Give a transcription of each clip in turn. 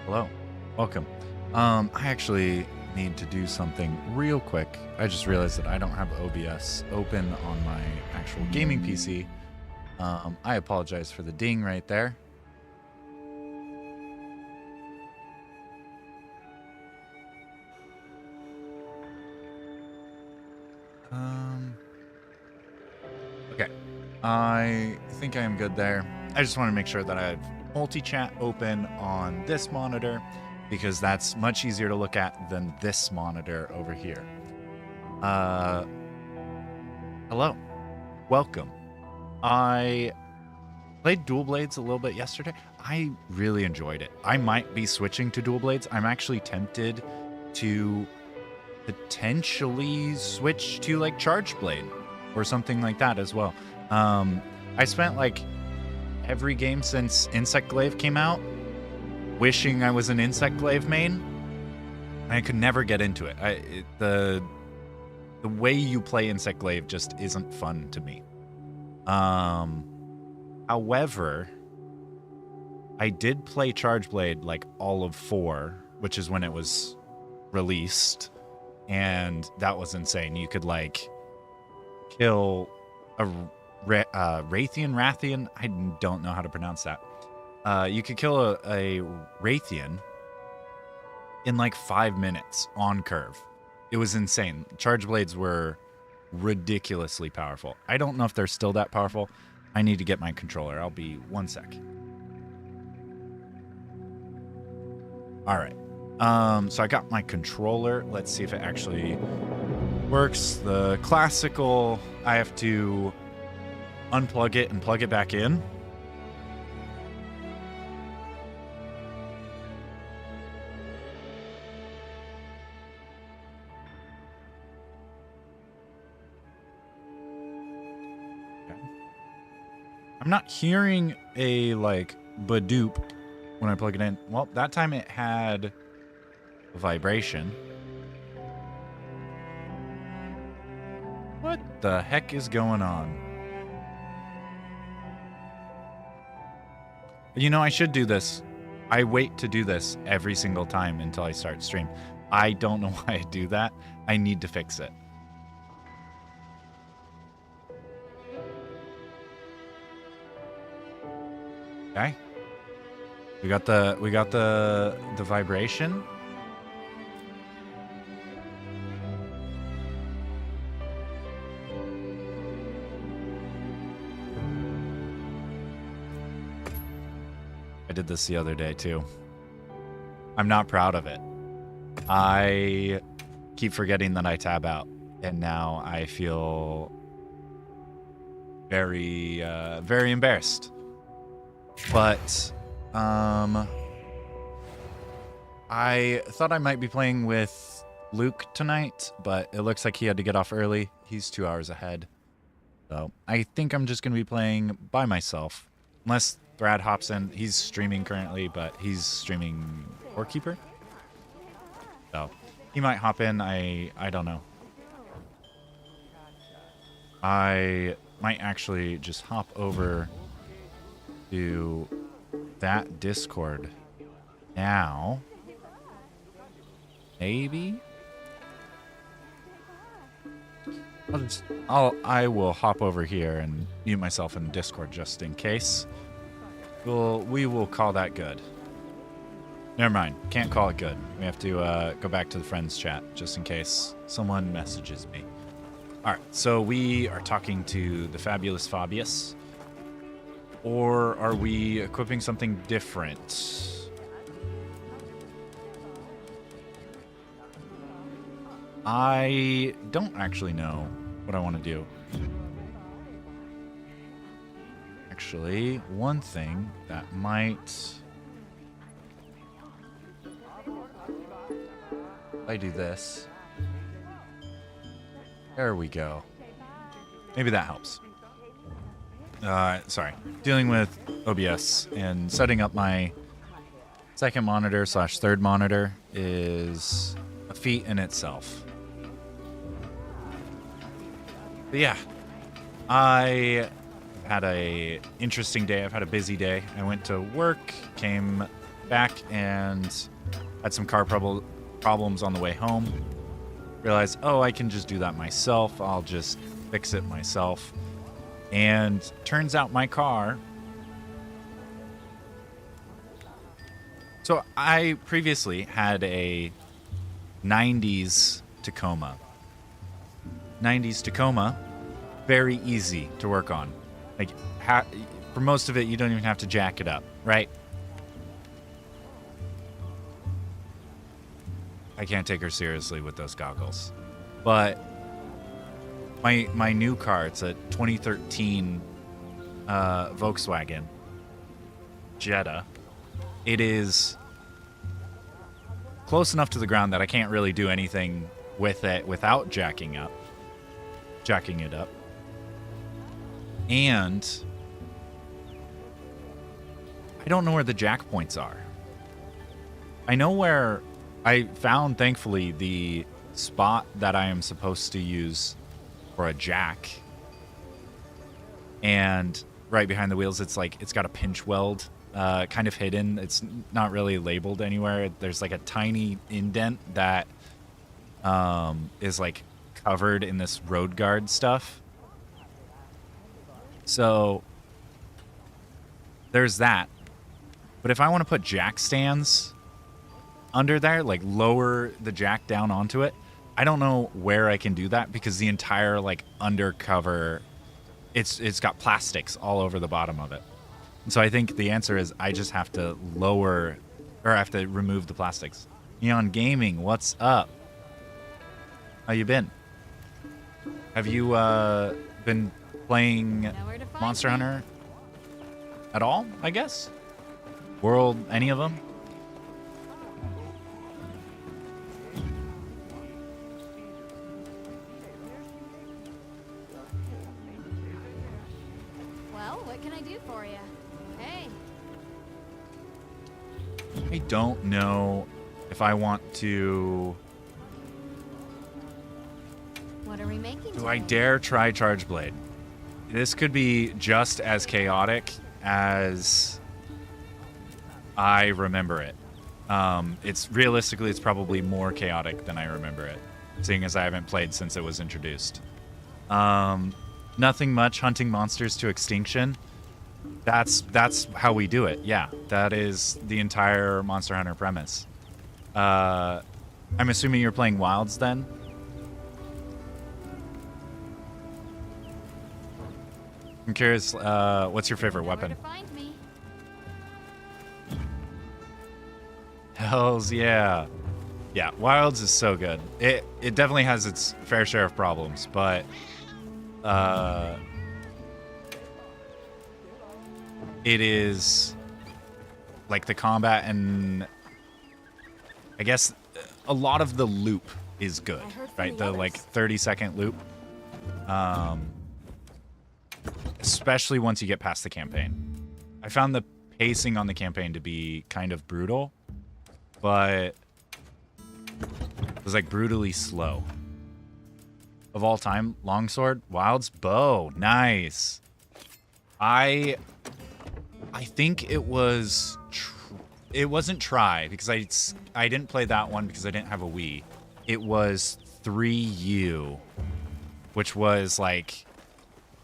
Hello, welcome. I actually need to do something real quick. I just realized that I don't have OBS open on my actual gaming PC. I apologize for the ding right there. Okay, I think I am good there. I just want to make sure that I have multi-chat open on this monitor because that's much easier to look at than this monitor over here. Hello, welcome. I played Dual Blades a little bit yesterday. I really enjoyed it. I might be switching to Dual Blades. I'm actually tempted to potentially switch to like Charge Blade or something like that as well. I spent like every game since Insect Glaive came out wishing I was an Insect Glaive main. I could never get into it. The way you play Insect Glaive just isn't fun to me. However, I did play Charge Blade like all of 4, which is when it was released, and that was insane. You could like kill a Rathian. I don't know how to pronounce that. You could kill a Rathian in like 5 minutes on curve. It was insane. Charge Blades were ridiculously powerful. I don't know if they're still that powerful. I need to get my controller. I'll be 1 sec. All right. So I got my controller. Let's see if it actually works. The classical, I have to unplug it and plug it back in. Okay. I'm not hearing a like badoop when I plug it in. Well, that time it had a vibration. What the heck is going on? You know, I should do this. I wait to do this every single time until I start stream. I don't know why I do that. I need to fix it. Okay. We got the vibration. I did this the other day too. I'm not proud of it. I keep forgetting that I tab out, and now I feel very, very embarrassed. But I thought I might be playing with Luke tonight, but it looks like he had to get off early. He's 2 hours ahead. So I think I'm just going to be playing by myself. Unless Thrad hops in. He's streaming currently, but he's streaming Corekeeper. So he might hop in. I don't know. I might actually just hop over to that Discord now. Maybe I will hop over here and mute myself in Discord just in case. We will call that good. Never mind. Can't call it good. We have to go back to the friends chat just in case someone messages me. All right. So we are talking to the fabulous Fabius. Or are we equipping something different? I don't actually know what I want to do. Actually, one thing that might... I do this. There we go. Maybe that helps. Sorry. Dealing with OBS and setting up my second monitor / third monitor is a feat in itself. But yeah, I had a interesting day. I've had a busy day. I went to work, came back and had some car problems on the way home. Realized, oh, I can just do that myself. I'll just fix it myself. And turns out my car... So I previously had a 90s Tacoma. 90s Tacoma, very easy to work on. Like, for most of it, you don't even have to jack it up, right? I can't take her seriously with those goggles. But my new car, it's a 2013 Volkswagen Jetta. It is close enough to the ground that I can't really do anything with it without jacking it up. And I don't know where the jack points are. I know where I found, thankfully, the spot that I am supposed to use for a jack. And right behind the wheels, it's got a pinch weld kind of hidden. It's not really labeled anywhere. There's like a tiny indent that is like covered in this road guard stuff. So there's that. But if I want to put jack stands under there, like lower the jack down onto it, I don't know where I can do that because the entire like undercover, it's got plastics all over the bottom of it. And so I think the answer is I just have to lower, or I have to remove the plastics. Neon Gaming, what's up? How you been? Have you been playing Monster Hunter at all, I guess? World, any of them? Well, what can I do for you? Hey. I don't know if I want to... What are we making Do I dare try Charge Blade? This could be just as chaotic as I remember it. It's realistically, it's probably more chaotic than I remember it, seeing as I haven't played since it was introduced. Nothing much, hunting monsters to extinction. That's how we do it. Yeah, that is the entire Monster Hunter premise. I'm assuming you're playing Wilds then? I'm curious, what's your favorite weapon? Where to find me. Hells yeah. Yeah, Wilds is so good. It definitely has its fair share of problems, but it is like the combat, and I guess a lot of the loop is good, right? The like 30-second loop. Especially once you get past the campaign. I found the pacing on the campaign to be kind of brutal, but it was like brutally slow. Of all time, Longsword, Wilds, Bow, nice. I think it was, it wasn't Try, because I didn't play that one because I didn't have a Wii. It was 3U, which was like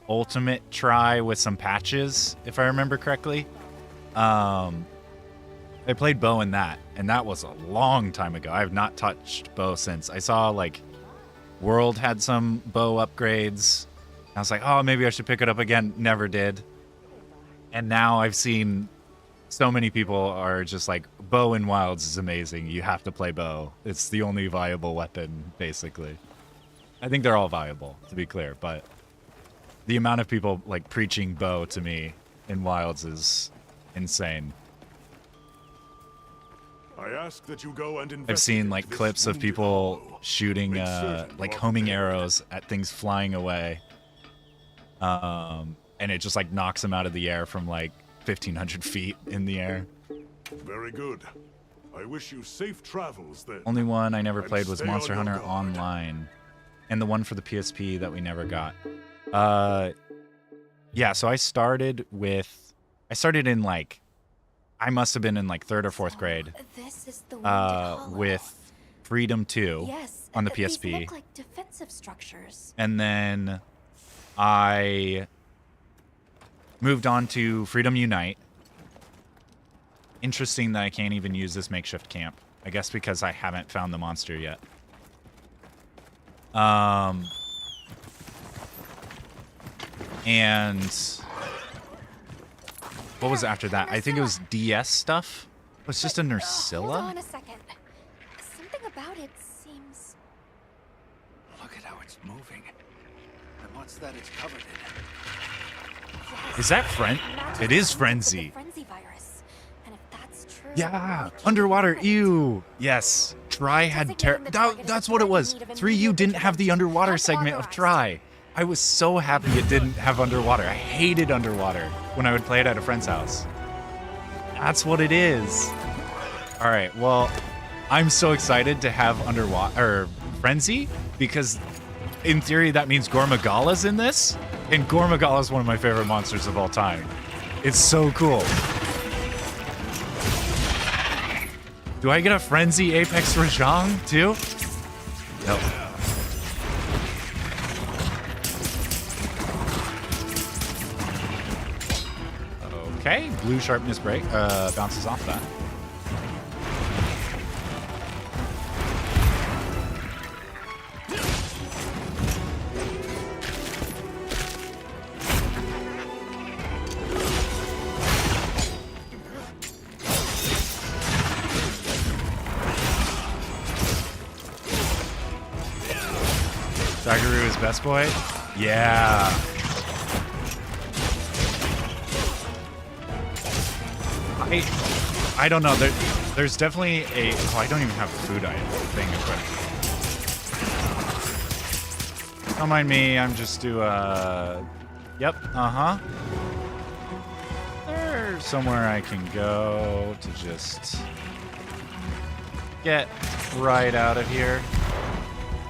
Ultimate Try with some patches, if I remember correctly. I played Bow in that, and that was a long time ago. I have not touched Bow since. I saw like World had some Bow upgrades. I was like, oh, maybe I should pick it up again. Never did. And now I've seen so many people are just like, Bow in Wilds is amazing. You have to play Bow. It's the only viable weapon, basically. I think they're all viable, to be clear, but the amount of people like preaching Bow to me in Wilds is insane. I ask that you go and I've seen like clips of people shooting like homing arrows at things flying away. And it just like knocks them out of the air from like 1,500 feet in the air. Very good. I wish you safe travels then. Only one I never played was Monster Hunter Online, and the one for the PSP that we never got. Yeah, so I started in like I must have been in like 3rd or 4th grade. This is the Wounded With Freedom 2 yes, on the these PSP. look like defensive structures. And then I moved on to Freedom Unite. Interesting that I can't even use this makeshift camp. I guess because I haven't found the monster yet. And what was after that? I think it was DS stuff. It was just a Hold Nursilla? on a second. Something about it seems... Look at how it's moving. And what's that it's covered in? Is that It is Frenzy. Frenzy virus. And if that's true... Yeah, underwater. Ew. Yes. Try had that's what it was. 3U didn't have the underwater segment of Try. I was so happy it didn't have underwater. I hated underwater when I would play it at a friend's house. That's what it is. All right. Well, I'm so excited to have underwater Frenzy because in theory that means Gormagala's in this, and Gormagala is one of my favorite monsters of all time. It's so cool. Do I get a Frenzy Apex Rajang too? Nope. Okay, blue sharpness break bounces off that. Dagaru is best boy? Yeah. I don't know. There's definitely a... Oh, I don't even have food item thing equipped. Don't mind me. I'm just do... Yep. Uh-huh. There's somewhere I can go to just get right out of here.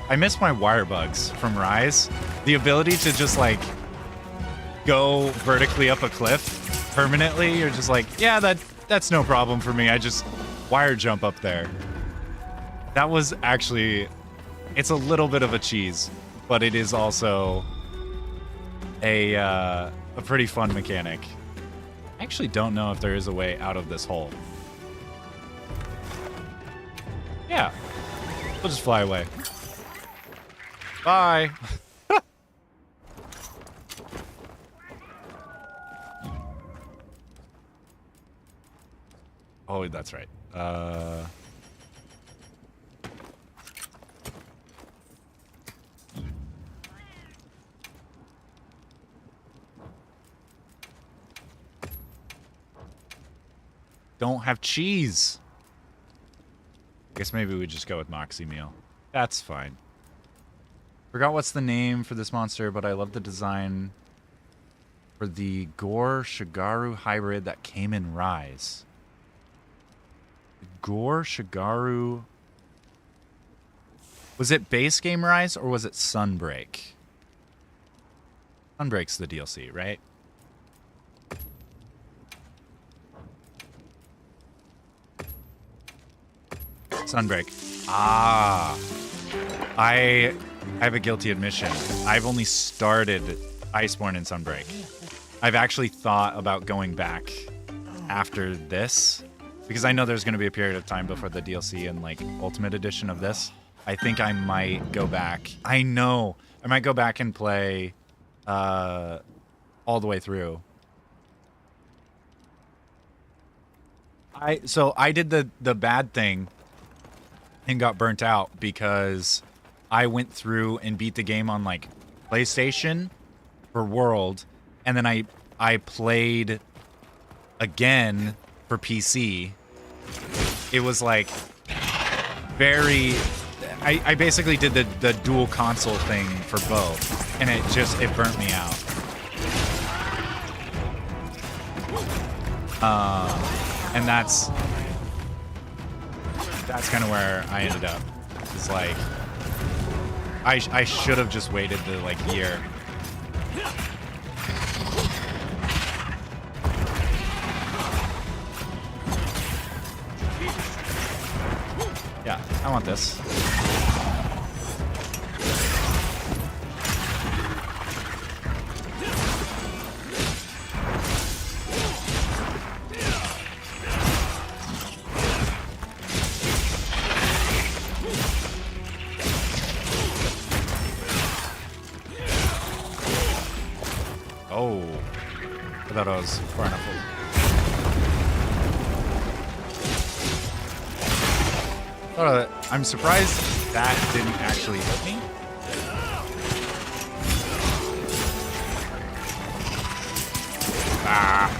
I miss my wire bugs from Rise. The ability to just, like, go vertically up a cliff permanently. You're just like, yeah, that's no problem for me. I just wire jump up there. That was actually... It's a little bit of a cheese, but it is also a pretty fun mechanic. I actually don't know if there is a way out of this hole. Yeah. We'll just fly away. Bye. Oh, that's right. Don't have cheese. I guess maybe we just go with Moxie Meal. That's fine. Forgot what's the name for this monster, but I love the design for the Gore Shigaru hybrid that came in Rise. Gore Shigaru. Was it base game Rise or was it Sunbreak? Sunbreak's the DLC, right? Sunbreak. Ah. I have a guilty admission. I've only started Iceborne and Sunbreak. I've actually thought about going back after this because I know there's going to be a period of time before the DLC and like Ultimate Edition of this. I think I might go back. I know. I might go back and play all the way through. So I did the bad thing and got burnt out because I went through and beat the game on like PlayStation for World, and then I played again for PC. It was like very... I basically did the dual console thing for both, and it burnt me out. And that's kind of where I ended up. It's like I should have just waited the like year. Yeah, I want this. Oh, I thought I was far enough away. I'm surprised that didn't actually hit me. Ah.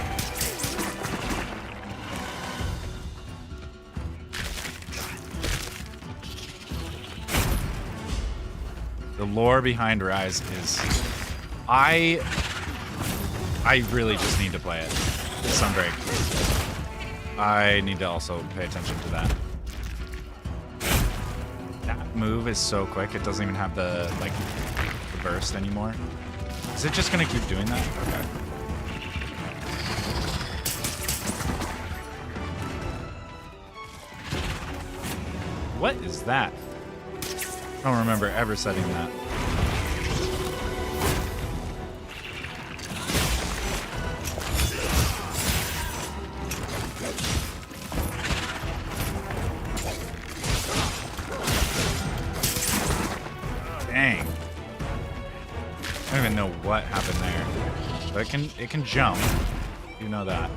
The lore behind Rise is... I really just need to play it. Sunbreak. I need to also pay attention to that. That move is so quick, it doesn't even have the, like, the burst anymore. Is it just gonna keep doing that? Okay. What is that? I don't remember ever setting that. Dang. I don't even know what happened there. But it can jump. You know that.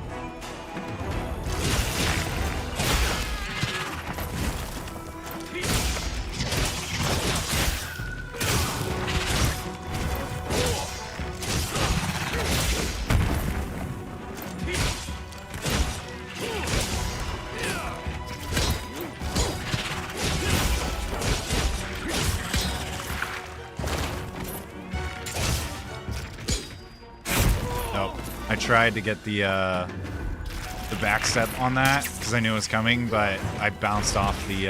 I tried to get the back step on that because I knew it was coming, but I bounced off the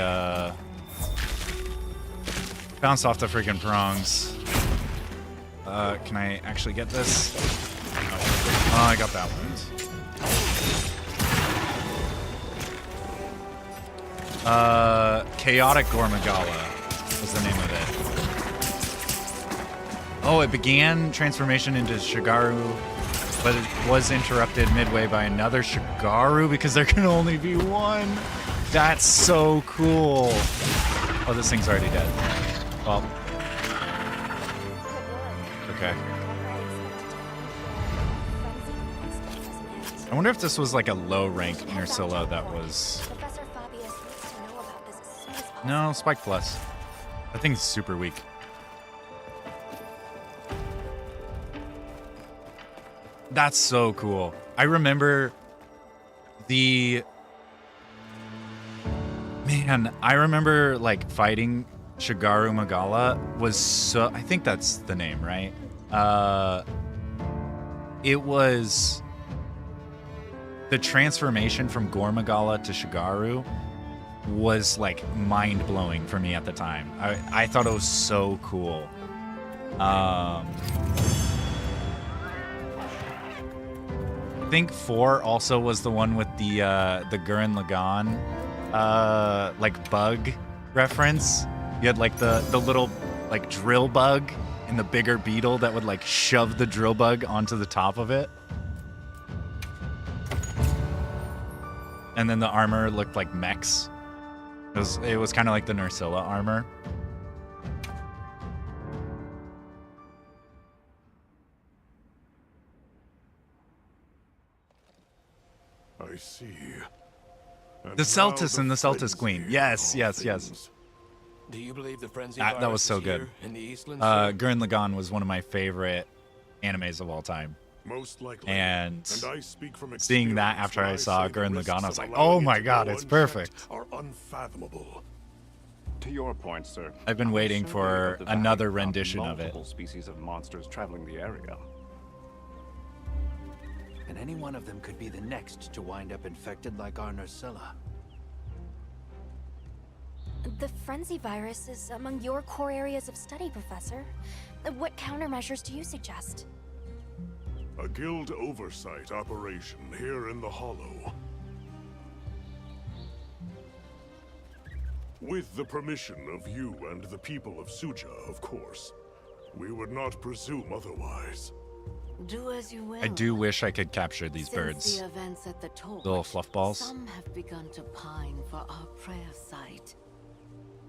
freaking prongs. Can I actually get this? Oh, I got that one. Chaotic Gormagala was the name of it. Oh, it began transformation into Shigaru, but it was interrupted midway by another Shigaru because there can only be one. That's so cool. Oh, this thing's already dead. Well. Okay. I wonder if this was like a low rank Nerscylla that was... No, Spike Plus. That thing's super weak. That's so cool. I remember I remember like fighting Shigaru Magala was so, I think that's the name, right? It was the transformation from Gormagala to Shigaru was like mind-blowing for me at the time. I thought it was so cool. I think 4 also was the one with the Gurren Lagann like bug reference. You had like the little like drill bug and the bigger beetle that would like shove the drill bug onto the top of it. And then the armor looked like mechs. It was kind of like the Nerscylla armor. I see. The Celtis and the Celtis Queen. Yes, yes, yes. Do you believe the frenzy That was so good. in the Eastlands? Gurren Lagann was one of my favorite animes of all time. Most likely. And I speak from seeing that experience after when I saw say the Gurren risks Lagann, I of was like, allowing oh my it to god, go it's unchecked perfect. Are unfathomable. To your point, sir. I've been waiting I'm for certain of the another value rendition of it. multiple species of monsters traveling the area. And any one of them could be the next to wind up infected like our Nerscylla. The frenzy virus is among your core areas of study, Professor. What countermeasures do you suggest? A guild oversight operation here in the Hollow. With the permission of you and the people of Suja, of course. We would not presume otherwise. Do as you will. I do wish I could capture these Since birds. the events at the torch, Little fluff balls. some have begun to pine for our prayer site.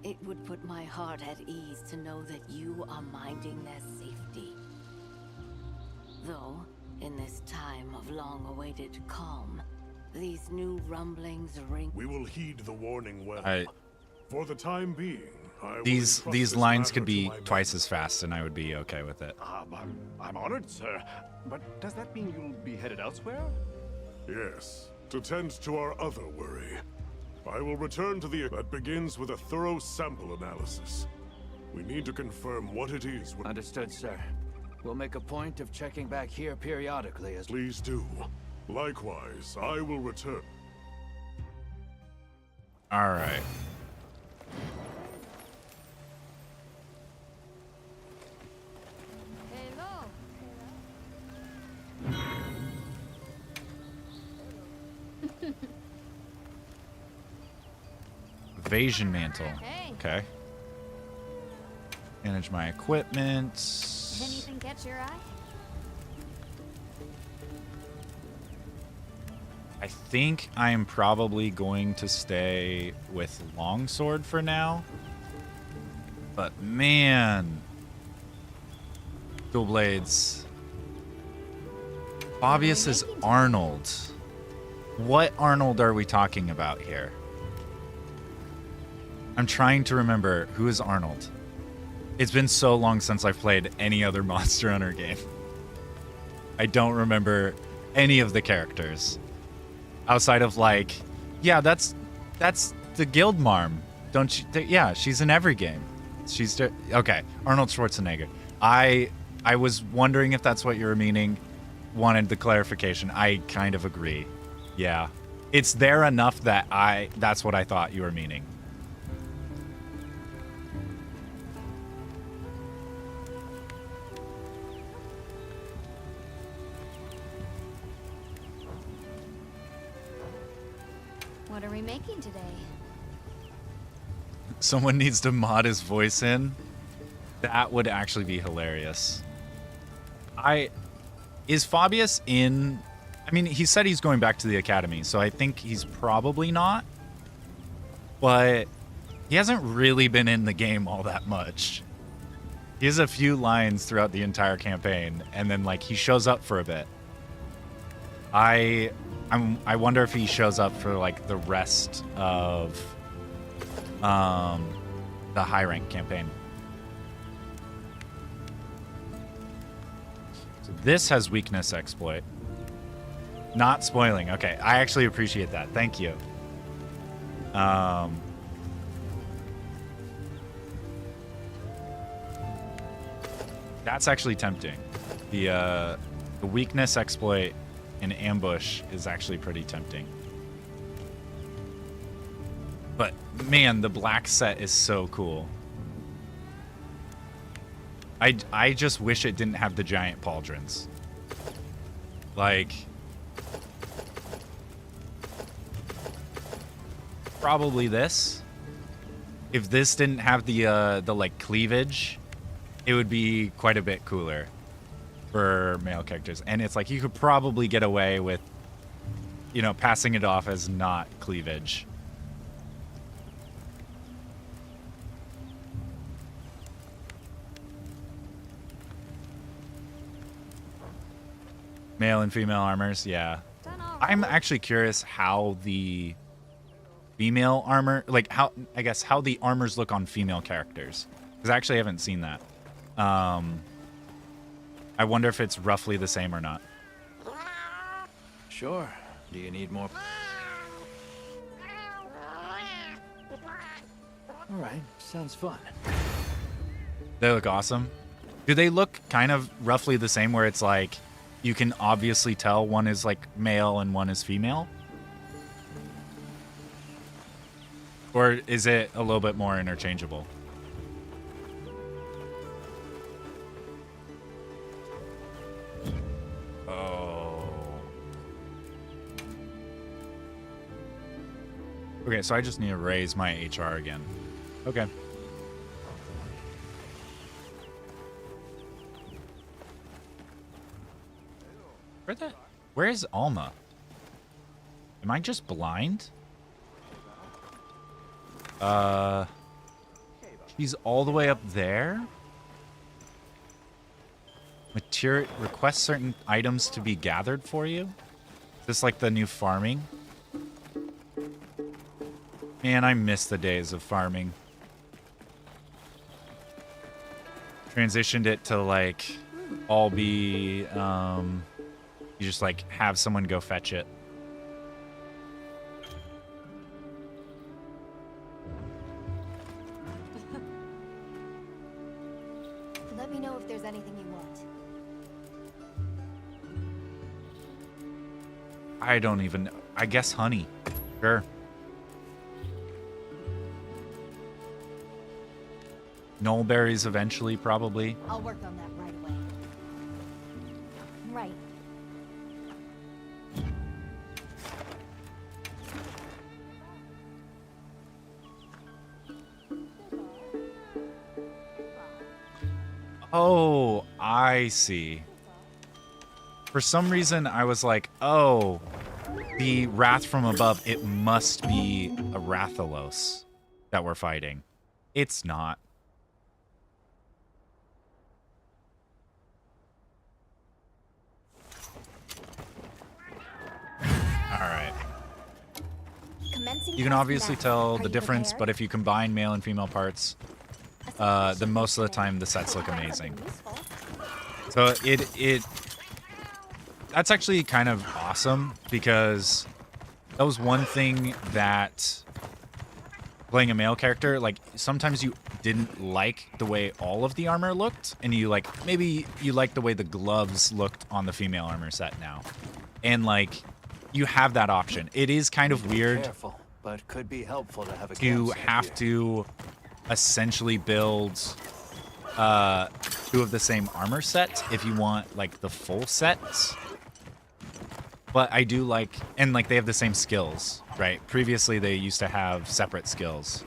It would put my heart at ease to know that you are minding their safety. Though, in this time of long-awaited calm, these new rumblings ring. We will heed the warning well. I- For the time being, I will These entrust these this lines matter could to be my twice as fast, and I would be okay with it. I'm honored, sir. But does that mean you'll be headed elsewhere? Yes, to tend to our other worry. I will return to the... That begins with a thorough sample analysis. We need to confirm what it is. Understood, sir. We'll make a point of checking back here periodically as... Please do. Likewise, I will return. All right. Evasion mantle. Hey. Okay. Manage my equipment. Anything catch your eye? I think I am probably going to stay with Longsword for now. But man, dual blades. Fabius is Arnold. What Arnold are we talking about here? I'm trying to remember who is Arnold. It's been so long since I've played any other Monster Hunter game. I don't remember any of the characters. Outside of like, yeah, that's the guild marm. Don't you? Yeah, she's in every game. She's okay. Arnold Schwarzenegger. I was wondering if that's what you were meaning. Wanted the clarification. I kind of agree. Yeah, it's there enough that that's what I thought you were meaning. What are we making today? Someone needs to mod his voice in. That would actually be hilarious. Is Fabius in... I mean, he said he's going back to the academy, so I think he's probably not. But he hasn't really been in the game all that much. He has a few lines throughout the entire campaign, and then, like, he shows up for a bit. I wonder if he shows up for, like, the rest of the high rank campaign. So this has weakness exploit. Not spoiling. Okay, I actually appreciate that. Thank you. That's actually tempting. The weakness exploit in ambush is actually pretty tempting. But man, the black set is so cool. I just wish it didn't have the giant pauldrons. Like, probably this. If this didn't have the like cleavage, it would be quite a bit cooler for male characters. And it's like you could probably get away with, you know, passing it off as not cleavage. Male and female armors, yeah. I'm actually curious how the female armor, like how the armors look on female characters, because I actually haven't seen that. I wonder if it's roughly the same or not. Sure. Do you need more? All right. Sounds fun. They look awesome. Do they look kind of roughly the same, where it's like you can obviously tell one is like male and one is female? Or is it a little bit more interchangeable? Oh. Okay, so I just need to raise my HR again. Okay. Where is Alma? Am I just blind? She's all the way up there? Request certain items to be gathered for you? Is this like the new farming? Man, I miss the days of farming. Transitioned it to like all be you just like have someone go fetch it. Let me know if there's anything you want. I don't even know. I guess honey. Sure. Knollberries eventually, probably. I'll work on that right away. Right. Oh, I see. For some reason, I was like, oh, the wrath from above, it must be a Rathalos that we're fighting. It's not. All right. You can obviously tell the difference, but if you combine male and female parts, then most of the time the sets look amazing. So that's actually kind of awesome, because that was one thing that playing a male character, like sometimes you didn't like the way all of the armor looked, and you like maybe you like the way the gloves looked on the female armor set now, and like you have that option. It is kind of weird. Careful, but could be helpful to have a You campsite have here. to essentially build 2 of the same armor set if you want like the full sets. But I do like, and like they have the same skills, right? Previously they used to have separate skills.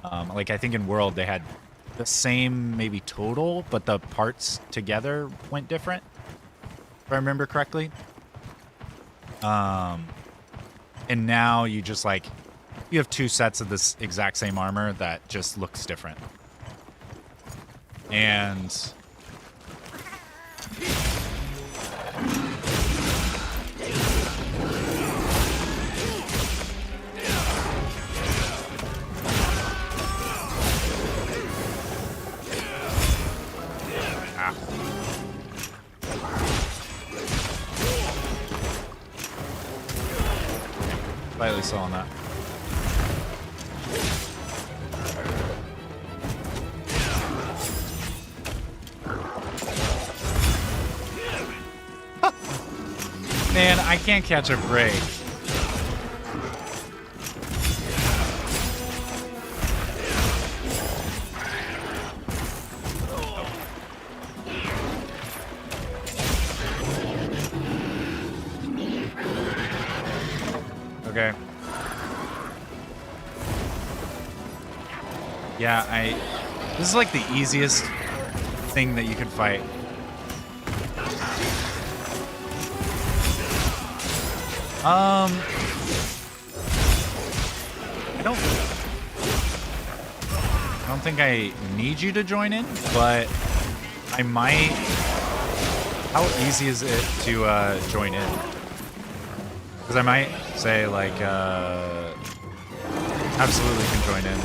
Like I think in World they had the same maybe total, but the parts together went different, if I remember correctly. And now you just like, you have 2 sets of this exact same armor that just looks different. And slightly slow on that. Man, I can't catch a break. Okay. Yeah, this is like the easiest thing that you could fight. I don't think I need you to join in, but I might. How easy is it to join in? Because I might say like, absolutely can join in.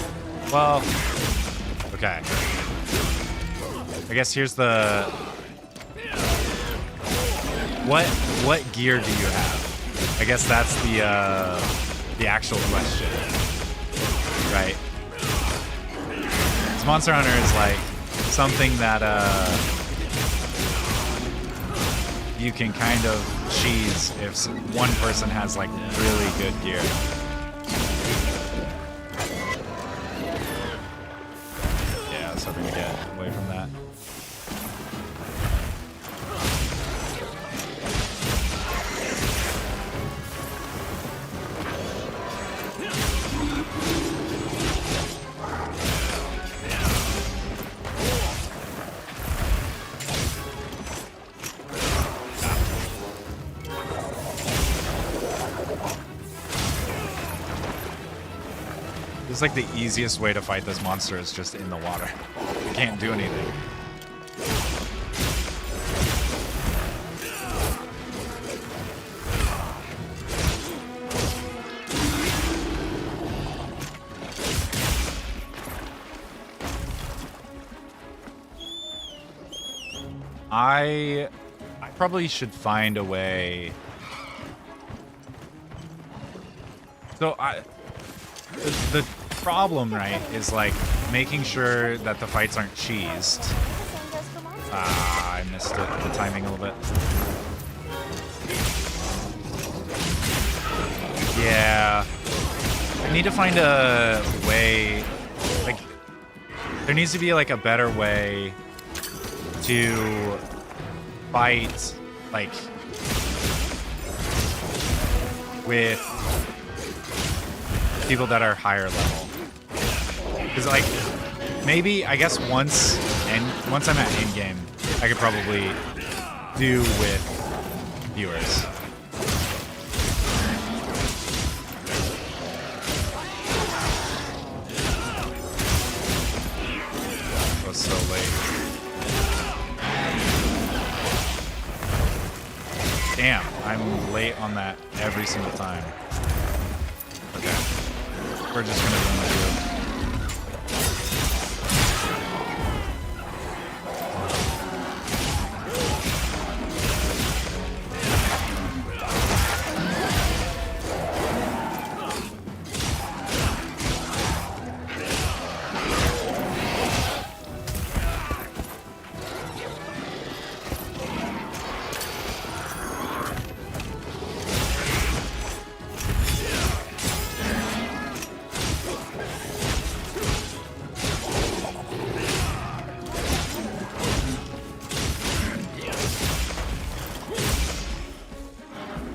Well, okay. I guess here's the. What gear do you have? I guess that's the actual question, right? This Monster Hunter is like something that you can kind of cheese if one person has like really good gear. Yeah, I was hoping to get away from that. It's like the easiest way to fight this monster is just in the water. You can't do anything. I probably should find a way. So the problem, right, is like making sure that the fights aren't cheesed. I missed the timing a little bit. Yeah. I need to find a way, like, there needs to be like a better way to fight, like, with people that are higher level. Because, like, maybe, I guess once I'm at endgame, I could probably do with viewers. It was so late. Damn, I'm late on that every single time. Okay. We're just gonna run through it.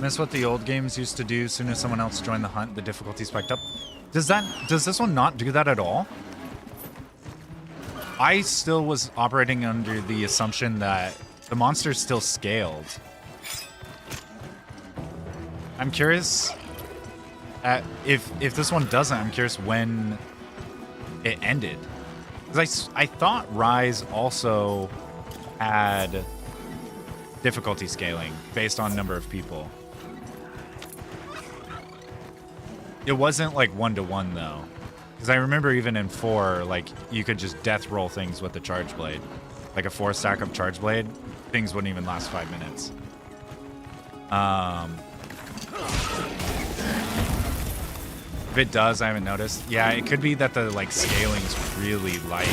Miss what the old games used to do. As soon as someone else joined the hunt, the difficulty spiked up. Does this one not do that at all? I still was operating under the assumption that the monster's still scaled. I'm curious if this one doesn't. I'm curious when it ended. Because I thought Rise also had difficulty scaling based on number of people. It wasn't like 1-to-1 though, because I remember even in 4, like you could just death roll things with the charge blade, like a 4-stack of charge blade. Things wouldn't even last 5 minutes. If it does, I haven't noticed. Yeah, it could be that the like scaling's really light.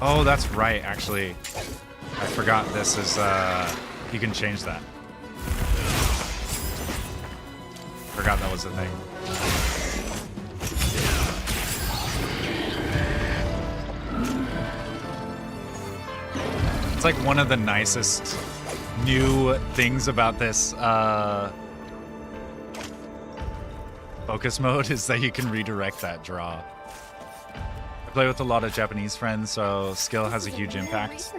Oh, that's right, actually. I forgot this is, you can change that. Forgot that was a thing. It's like one of the nicest new things about this, focus mode is that you can redirect that draw. I play with a lot of Japanese friends, so skill has a huge impact.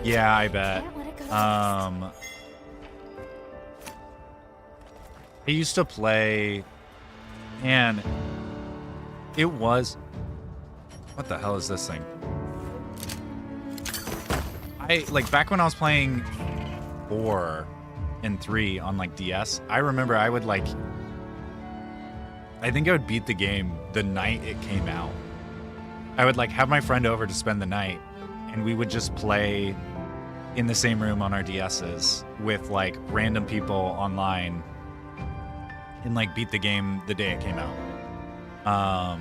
Yeah, I bet. I used to play, and it was, what the hell is this thing? Like back when I was playing 4 and 3 on like DS, I remember I would like, I think I would beat the game the night it came out. I would like have my friend over to spend the night, and we would just play in the same room on our DSs with like random people online and like beat the game the day it came out.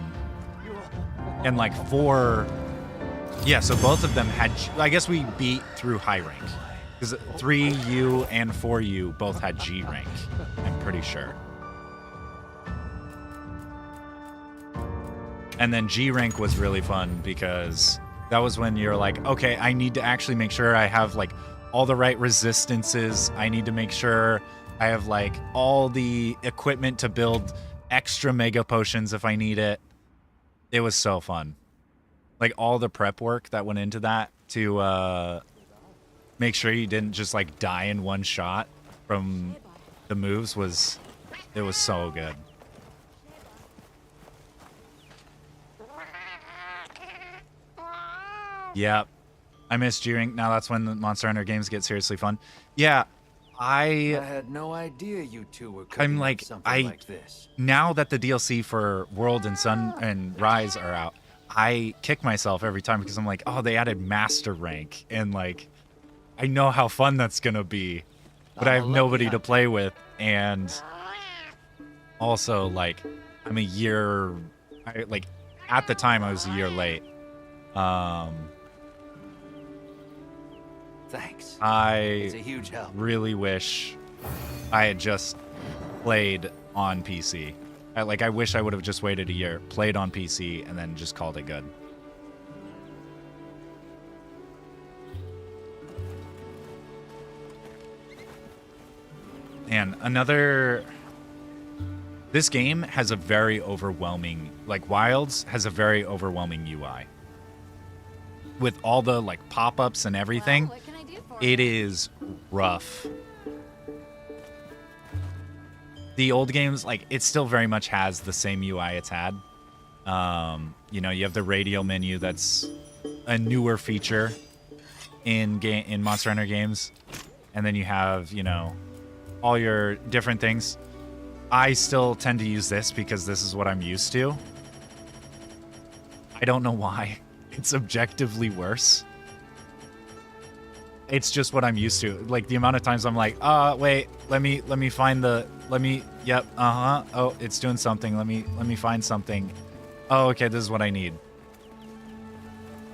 And like 4, yeah, so both of them had, I guess we beat through high rank. Because 3U and 4U both had G rank, I'm pretty sure. And then G rank was really fun because that was when you're like, okay, I need to actually make sure I have like all the right resistances. I need to make sure I have like all the equipment to build extra mega potions if I need it. It was so fun. Like all the prep work that went into that to make sure you didn't just like die in one shot from the moves was so good. Yep. I miss G-Rank. Now that's when the Monster Hunter games get seriously fun. Yeah, I had no idea you two were cooking up something like this. Now that the DLC for World and Sun and Rise are out, I kick myself every time because I'm like, oh, they added Master Rank, and like, I know how fun that's gonna be, but I have nobody to play with, and also like, I'm a year, like, at the time I was a year late. Thanks. It's a huge help. Really wish I had just played on PC. I wish I would have just waited a year, played on PC, and then just called it good. And this game has a very overwhelming, like Wilds has a very overwhelming UI. With all the like pop-ups and everything, Well, what can I do for you? it is rough. The old games, like, it still very much has the same UI it's had. You know, you have the radio menu that's a newer feature in Monster Hunter games. And then you have, you know, all your different things. I still tend to use this because this is what I'm used to. I don't know why. It's objectively worse. It's just what I'm used to. Like the amount of times I'm like, wait, let me find yep, oh, it's doing something. Let me find something. Oh, okay, this is what I need.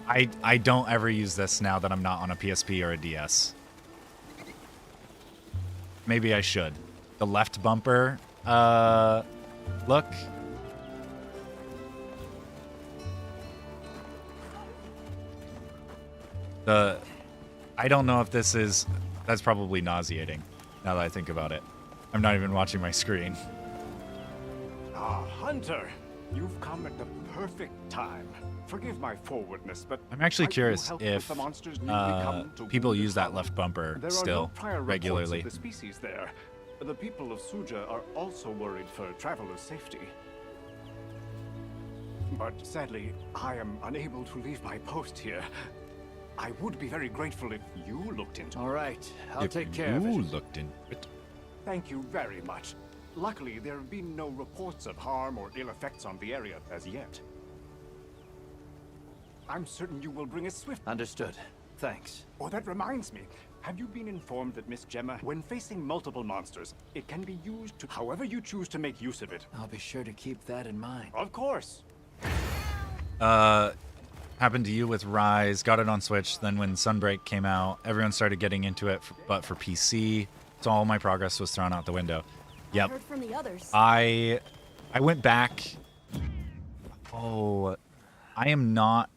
I don't ever use this now that I'm not on a PSP or a DS. Maybe I should. The left bumper, look. I don't know if this is... That's probably nauseating, now that I think about it. I'm not even watching my screen. Ah, Hunter! You've come at the perfect time. Forgive my forwardness, but I'm actually I will curious help if the monsters newly come to people Wounded use that Hollow. left bumper There are still no prior reports regularly. of the species there. The people of Suja are also worried for travelers' safety. But sadly, I am unable to leave my post here. I would be very grateful if you looked into it. All right, I'll If take care of you it. looked into it. Thank you very much. Luckily, there have been no reports of harm or ill effects on the area as yet. I'm certain you will bring us swift. Understood. Thanks. Oh, that reminds me. Have you been informed that Miss Gemma, when facing multiple monsters, it can be used to however you choose to make use of it? I'll be sure to keep that in mind. Of course. Happened to you with Rise, got it on Switch, then when Sunbreak came out, everyone started getting into it, but for PC, so all my progress was thrown out the window. Yep. Heard from the others. I went back. Oh, I am not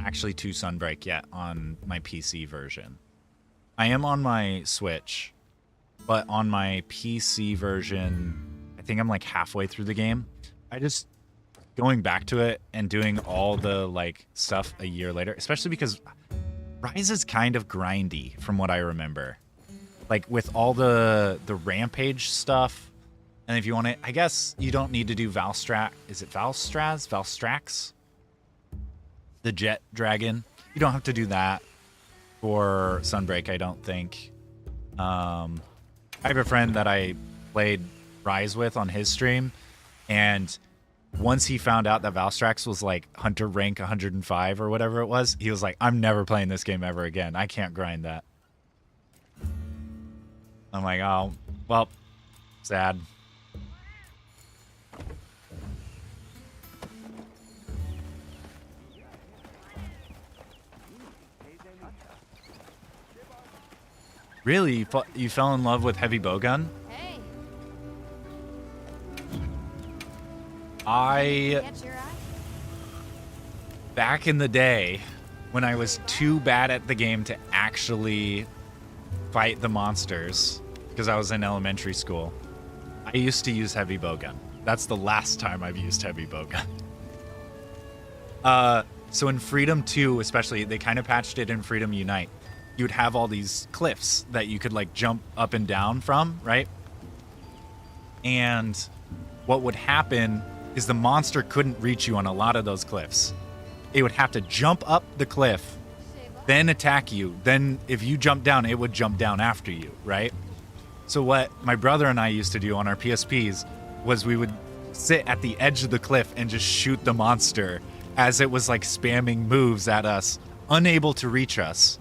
actually to Sunbreak yet on my PC version. I am on my Switch, but on my PC version, I think I'm like halfway through the game. Going back to it and doing all the like stuff a year later, especially because Rise is kind of grindy from what I remember. Like with all the rampage stuff, and if you want to, I guess you don't need to do Valstrax. Is it Valstraz? Valstrax? The jet dragon. You don't have to do that for Sunbreak, I don't think. I have a friend that I played Rise with on his stream, and once he found out that Valstrax was like Hunter rank 105 or whatever it was, he was like, I'm never playing this game ever again. I can't grind that. I'm like, oh, well, sad. Really? You fell in love with heavy bowgun? Hey, I, catch your eye? back in the day, when I was too bad at the game to actually fight the monsters, because I was in elementary school, I used to use heavy bowgun. That's the last time I've used heavy bowgun. So in Freedom 2, especially, they kind of patched it in Freedom Unite. You would have all these cliffs that you could like jump up and down from, right? And what would happen is the monster couldn't reach you on a lot of those cliffs. It would have to jump up the cliff, then attack you. Then if you jump down, it would jump down after you, right? So what my brother and I used to do on our PSPs was we would sit at the edge of the cliff and just shoot the monster as it was like spamming moves at us, unable to reach us.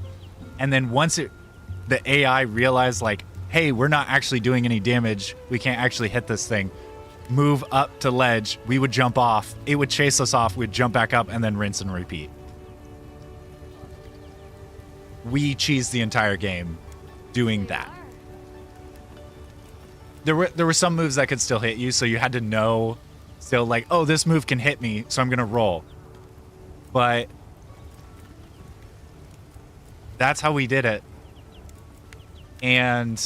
And then once the AI realized like, hey, we're not actually doing any damage, we can't actually hit this thing, move up to ledge, we would jump off, it would chase us off, we'd jump back up, and then rinse and repeat. We cheesed the entire game doing that. There were some moves that could still hit you, so you had to know still like, oh, this move can hit me, so I'm gonna roll. But that's how we did it. And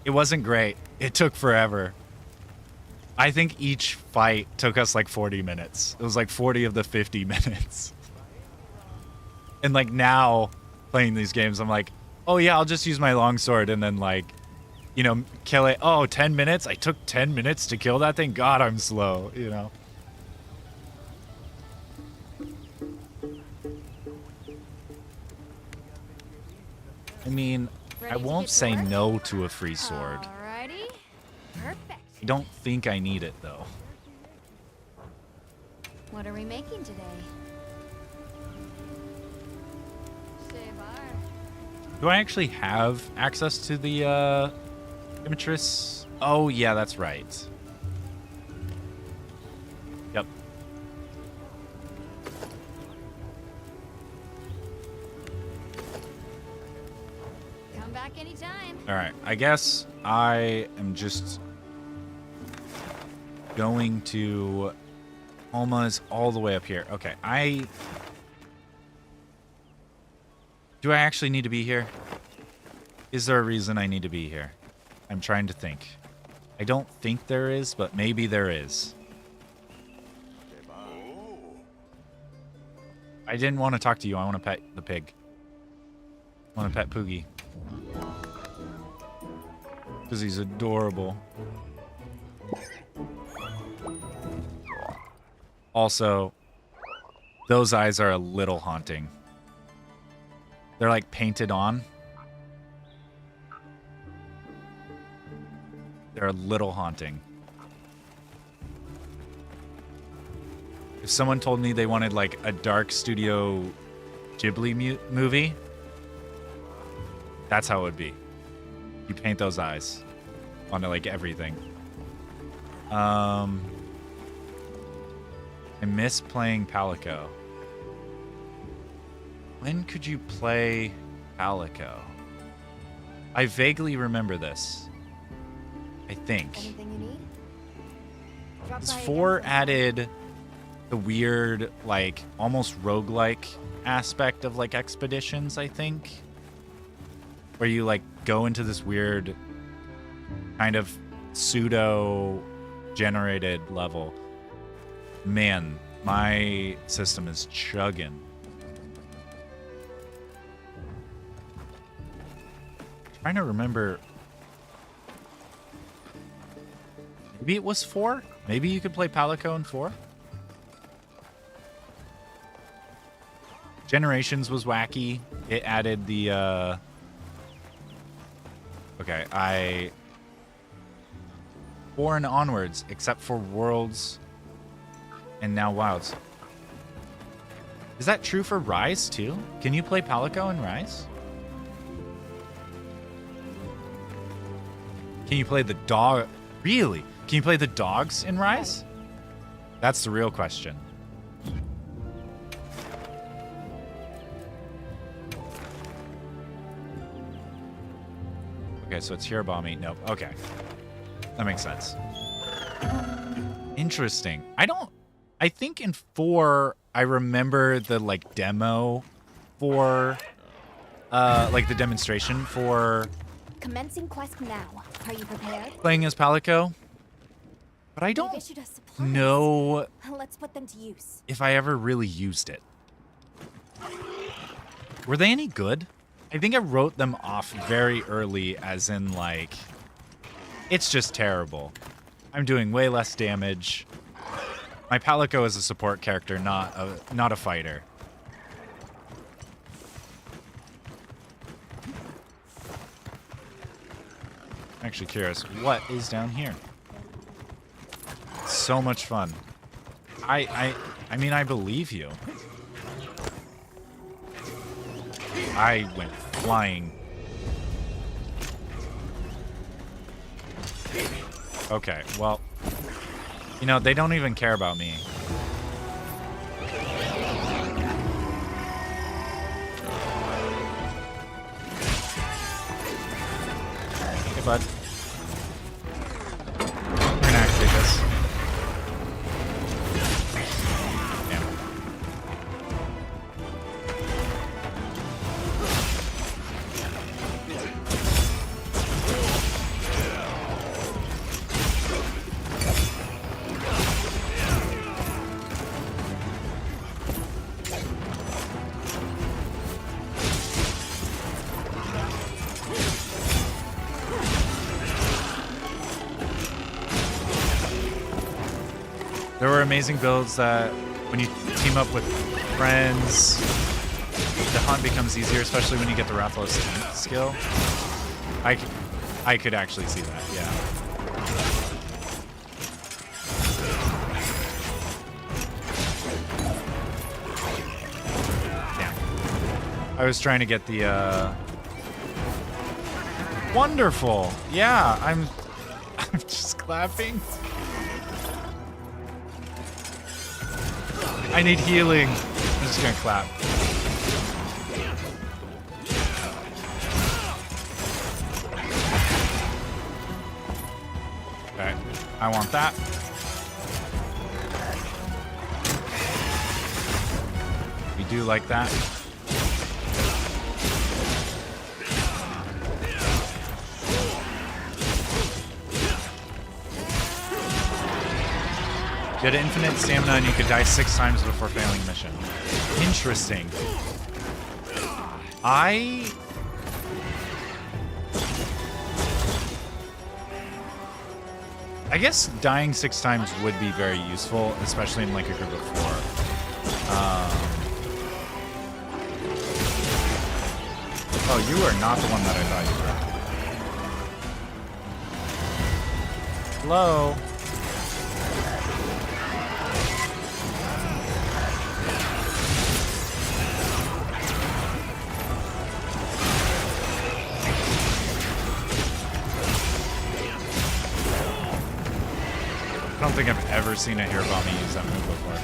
it wasn't great. It took forever. I think each fight took us like 40 minutes. It was like 40 of the 50 minutes. And like now playing these games, I'm like, oh yeah, I'll just use my longsword and then like, you know, kill it. Oh, 10 minutes? I took 10 minutes to kill that thing? God, I'm slow, you know. I mean, I won't say no to a free sword. Alrighty. Perfect. I don't think I need it though. What are we making today? Do I actually have access to the Imatrus? Oh yeah, that's right. Yep. Come back anytime. All right, I guess I am just going to Alma's all the way up here. Okay, do I actually need to be here? Is there a reason I need to be here? I'm trying to think. I don't think there is, but maybe there is. I didn't want to talk to you. I want to pet the pig. I want to pet Poogie. Because he's adorable. Also, those eyes are a little haunting. They're like painted on. They're a little haunting. If someone told me they wanted like a dark Studio Ghibli movie, that's how it would be. You paint those eyes onto like everything. I miss playing Palico. When could you play Palico? I vaguely remember this. I think. Anything you need? Drop Is by 4 again. added the weird, like, almost roguelike aspect of, like, expeditions, I think? Where you, like, go into this weird kind of pseudo-generated level. Man, my system is chugging. Trying to remember. Maybe it was 4? Maybe you could play Palico in 4? Generations was wacky. It added the, Okay, 4 and onwards, except for Worlds and now Wilds. Is that true for Rise, too? Can you play Palico in Rise? Can you play the dog? Really? Can you play the dogs in Rise? That's the real question. Okay, so it's Hirabami. Nope. Okay. That makes sense. Interesting. I think in 4, I remember the, like, demo for, like, the demonstration for Commencing quest now. Are you prepared? playing as Palico. But I They've don't issued us supplies. know Let's put them to use. if I ever really used it. Were they any good? I think I wrote them off very early as in, like, it's just terrible. I'm doing way less damage. My Palico is a support character, not a fighter. I'm actually curious, what is down here? So much fun. I mean, I believe you. I went flying. Okay, well, you know, they don't even care about me. Hey, bud. We're gonna activate this. Damn. There were amazing builds that when you team up with friends, the hunt becomes easier, especially when you get the Rathalos skill. I could actually see that, yeah. Damn. I was trying to get the, Wonderful! Yeah, I'm just clapping. I need healing. I'm just gonna clap. Okay, I want that. We do like that. You had infinite stamina and you could die 6 times before failing mission. Interesting. I guess dying 6 times would be very useful, especially in like a group of 4. Oh, you are not the one that I thought you were. Hello? I don't think I've ever seen a Hirabami use that move before.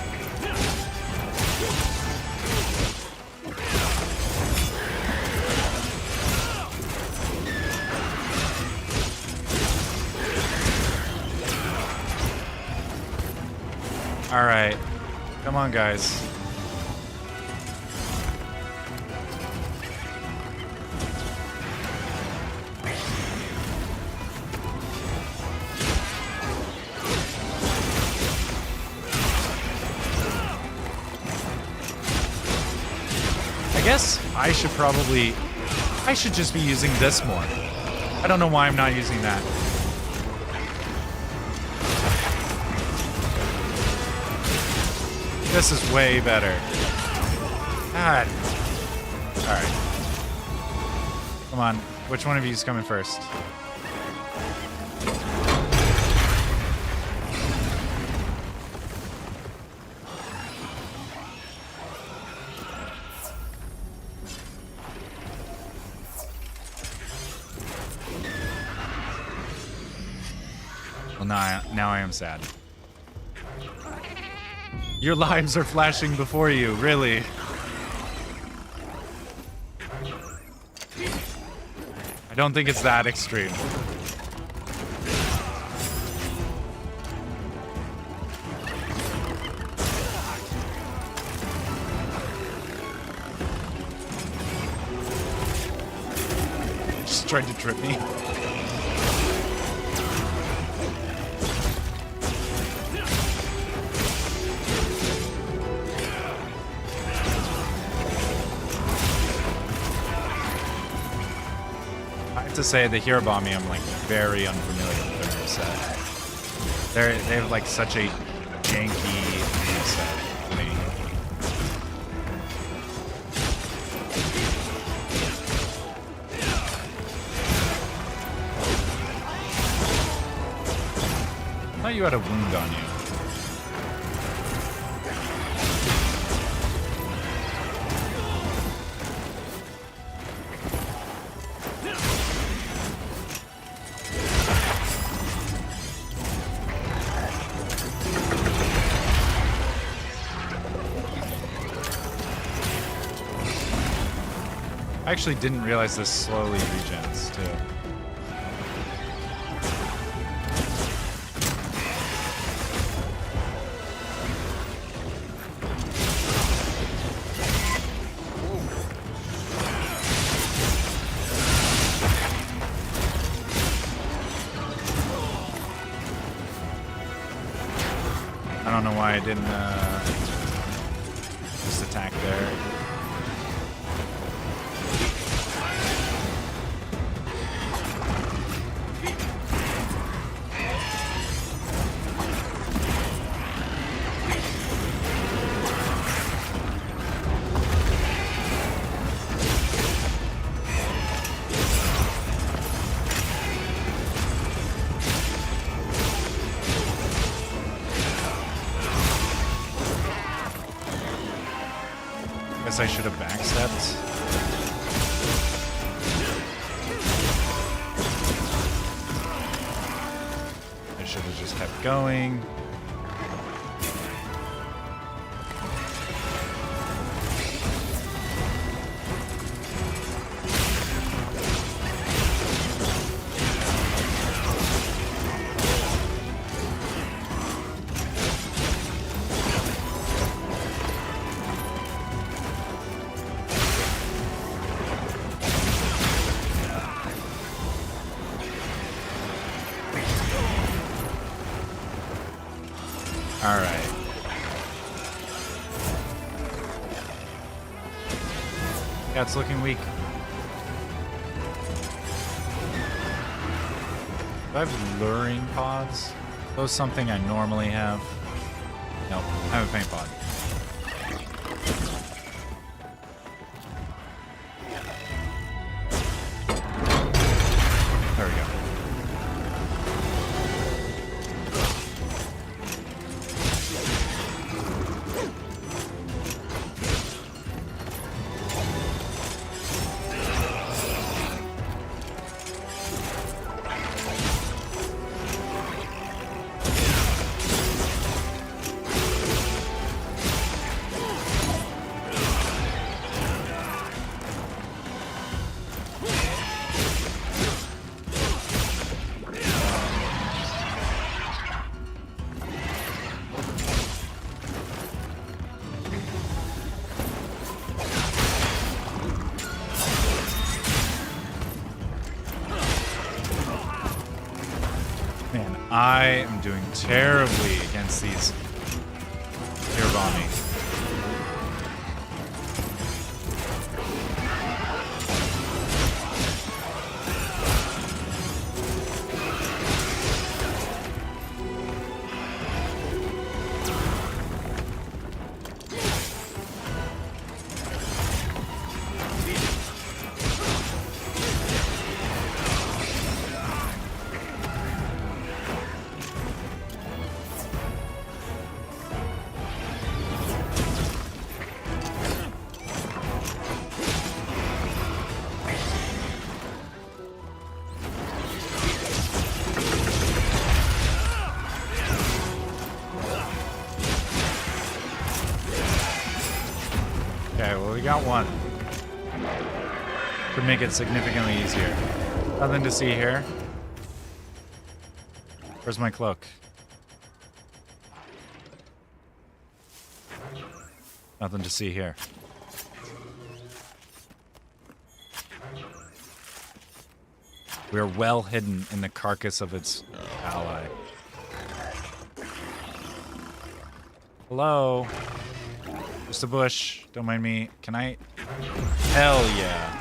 Alright. Come on, guys. I guess I should just be using this more. I don't know why I'm not using that. This is way better. God. Alright. Come on. Which one of you is coming first? Well, now I am sad. Your lives are flashing before you, really. God don't think it's that extreme. Just tried to trip me. To say the Hirobami, I'm like very unfamiliar with their moveset. They have like such a janky moveset to me. I thought you had a wound on you. I actually didn't realize this slowly regens too. I don't know why I didn't just attack there. Guess I should have backstepped. I should have just kept going. All right. Yeah, it's looking weak. Do I have luring pods? Those something I normally have? Nope, I have a paint pod. There we go. I am doing terribly against these Hirobami. Okay, well, we got one. Could make it significantly easier. Nothing to see here. Where's my cloak? Nothing to see here. We are well hidden in the carcass of its ally. Hello? Just a bush. Don't mind me. Can I? Hell yeah.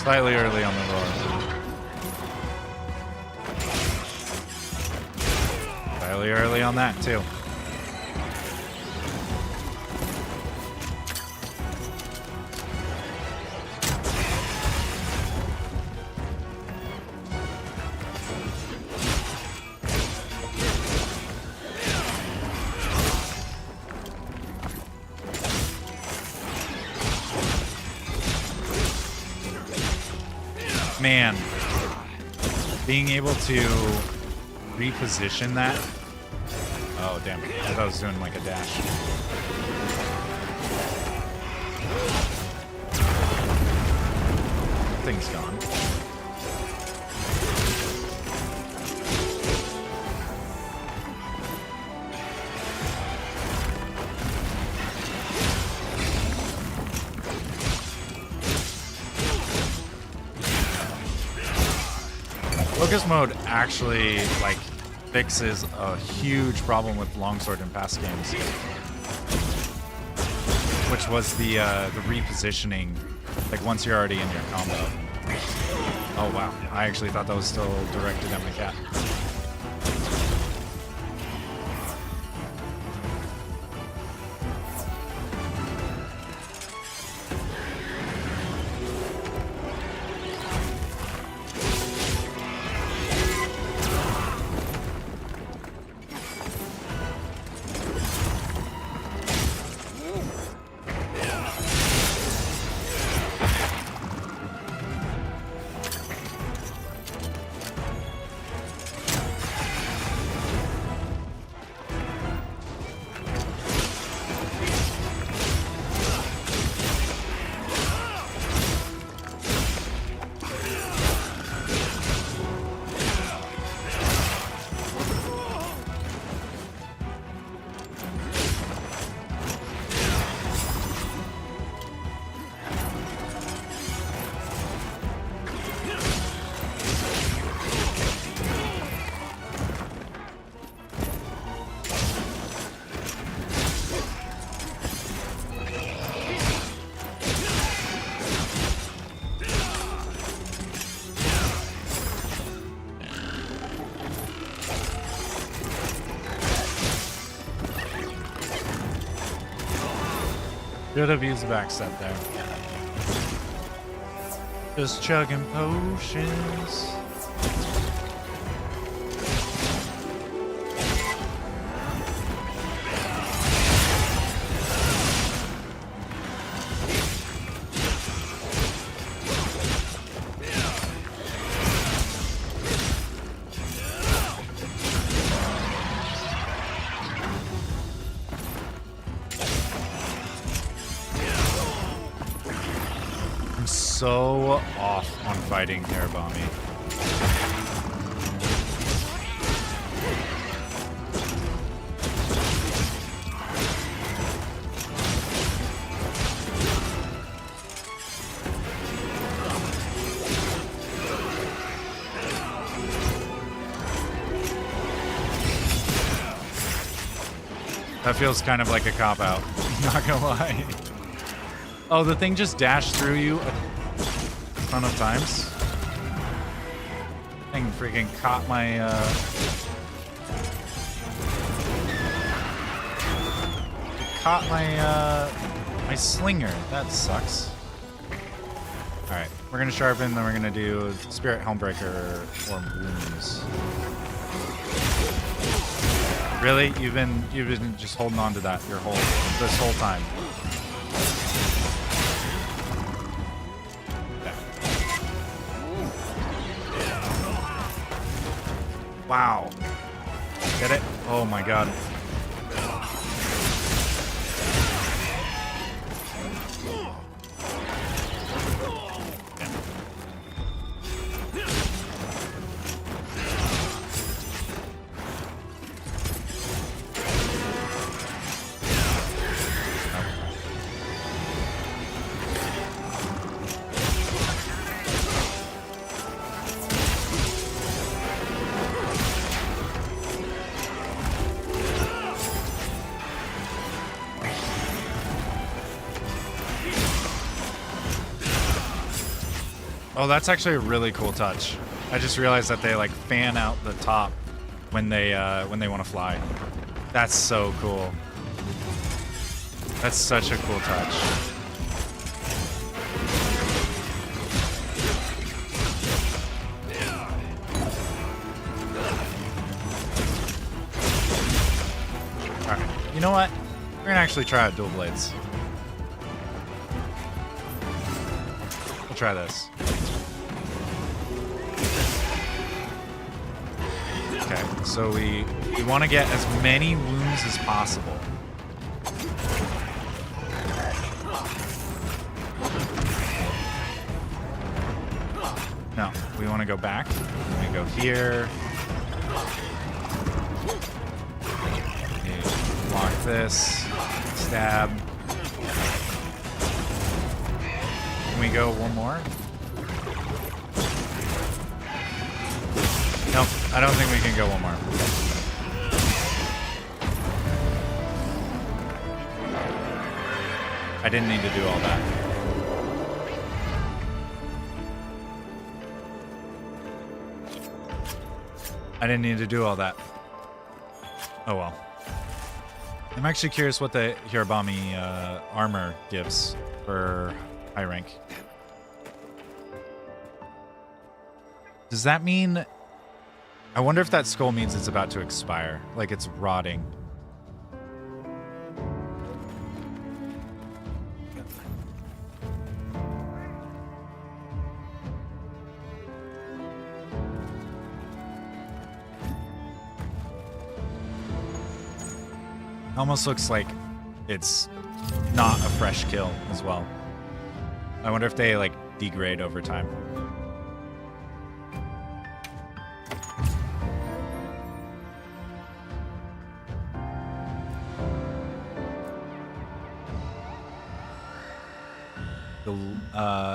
Slightly early on the roar. Slightly early on that, too. Man, being able to reposition that. Oh, damn it. I thought I was doing like a dash. Thing's gone. Focus mode actually like fixes a huge problem with Longsword in past games, which was the repositioning. Like once you're already in your combo. Oh wow! I actually thought that was still directed at my cat. Should have used the backstep there. Just chugging potions. So off on fighting Terabami. That feels kind of like a cop-out, not gonna lie. Oh, the thing just dashed through you a ton of times. Thing freaking caught my my slinger. That sucks. Alright, we're gonna sharpen, then we're gonna do Spirit Helmbreaker or Wounds. Really? You've been just holding on to that this whole time. Wow. Get it? Oh my god. Oh, that's actually a really cool touch. I just realized that they like fan out the top when they want to fly. That's so cool. That's such a cool touch. All right. You know what? We're gonna actually try out dual blades. We'll try this. Okay, so we want to get as many wounds as possible. No, we want to go back. We go here. Okay, block this. Stab. Can we go one more? Nope, I don't think we can go one more. I didn't need to do all that. I didn't need to do all that. Oh well. I'm actually curious what the Hirabami armor gives for high rank. Does that mean... I wonder if that skull means it's about to expire, like it's rotting. Almost looks like it's not a fresh kill as well. I wonder if they like degrade over time.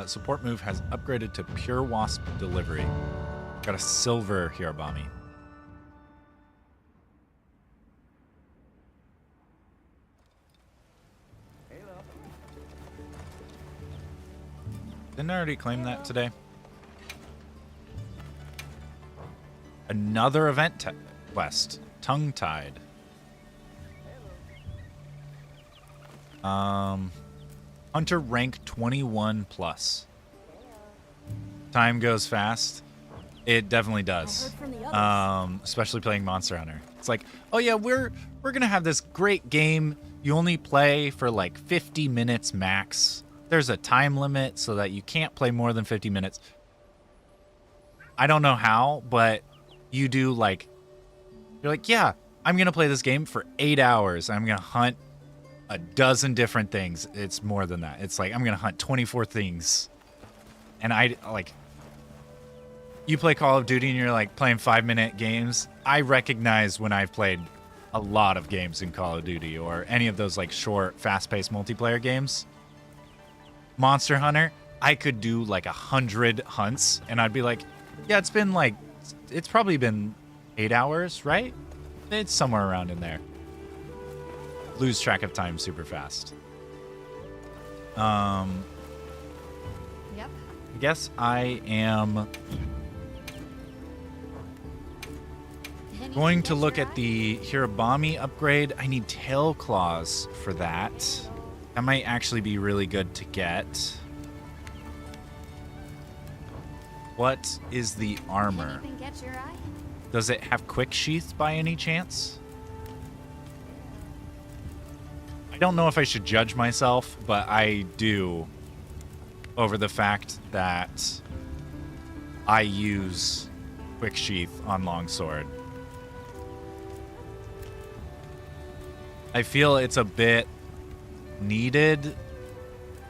The support move has upgraded to Pure Wasp Delivery. Got a silver Hirabami. Didn't I already claim that today? Another event quest. Tongue-tied. Hunter rank 21 plus. Time goes fast. It definitely does. Especially playing Monster Hunter. It's like, oh yeah, we're gonna have this great game. You only play for like 50 minutes max. There's a time limit so that you can't play more than 50 minutes. I don't know how, but you do like, you're like, yeah, I'm gonna play this game for 8 hours. I'm gonna hunt a dozen different things. It's more than that. It's like I'm gonna hunt 24 things. And I like, you play Call of Duty and you're like playing 5-minute games. I recognize when I've played a lot of games in Call of Duty or any of those like short, fast-paced multiplayer games. Monster Hunter, I could do like 100 hunts and I'd be like, yeah, it's probably been 8 hours, right? It's somewhere around in there. Lose track of time super fast. Yep. I guess I am going to look at the Hirabami upgrade. I need tail claws for that. That might actually be really good to get. What is the armor? Does it have quick sheath by any chance? I don't know if I should judge myself, but I do over the fact that I use quick sheath on Longsword. I feel it's a bit needed,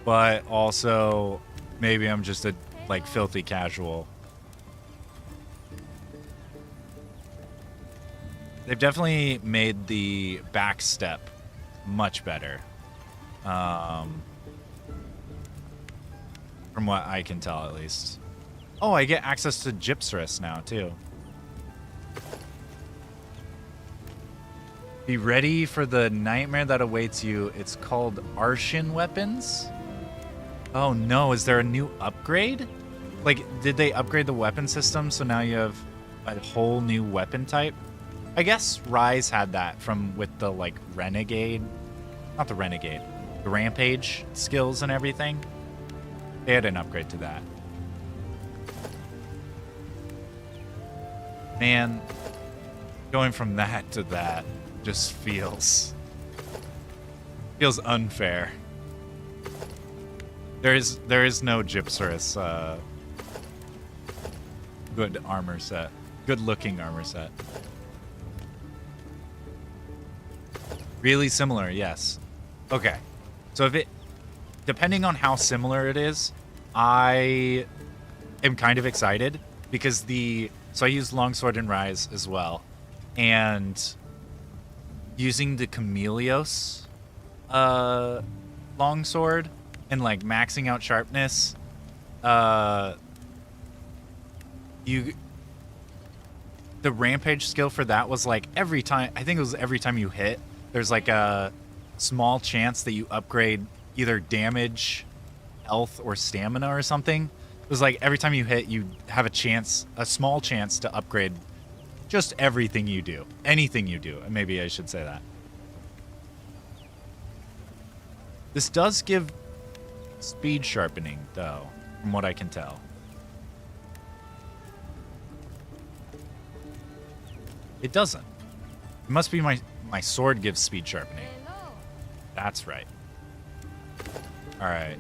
but also maybe I'm just a like filthy casual. They've definitely made the back step much better. From what I can tell, at least. Oh, I get access to Gypsarus now, too. Be ready for the nightmare that awaits you. It's called Arshin Weapons. Oh no, is there a new upgrade? Like, did they upgrade the weapon system so now you have a whole new weapon type? I guess Rise had that with the, like, Renegade. Not the Renegade. The Rampage skills and everything. They had an upgrade to that. Man, going from that to that just feels unfair. There is no Gypsarus good armor set. Good looking armor set. Really similar, yes. Okay. So depending on how similar it is, I am kind of excited because so I use Longsword and Rise as well. And using the Chameleos Longsword and like maxing out sharpness, the Rampage skill for that was like every time you hit, there's like a small chance that you upgrade either damage, health, or stamina or something. It was like every time you hit, you have a small chance to upgrade just everything you do. Anything you do. Maybe I should say that. This does give speed sharpening, though, from what I can tell. It doesn't. It must be my sword gives speed sharpening. That's right. Alright.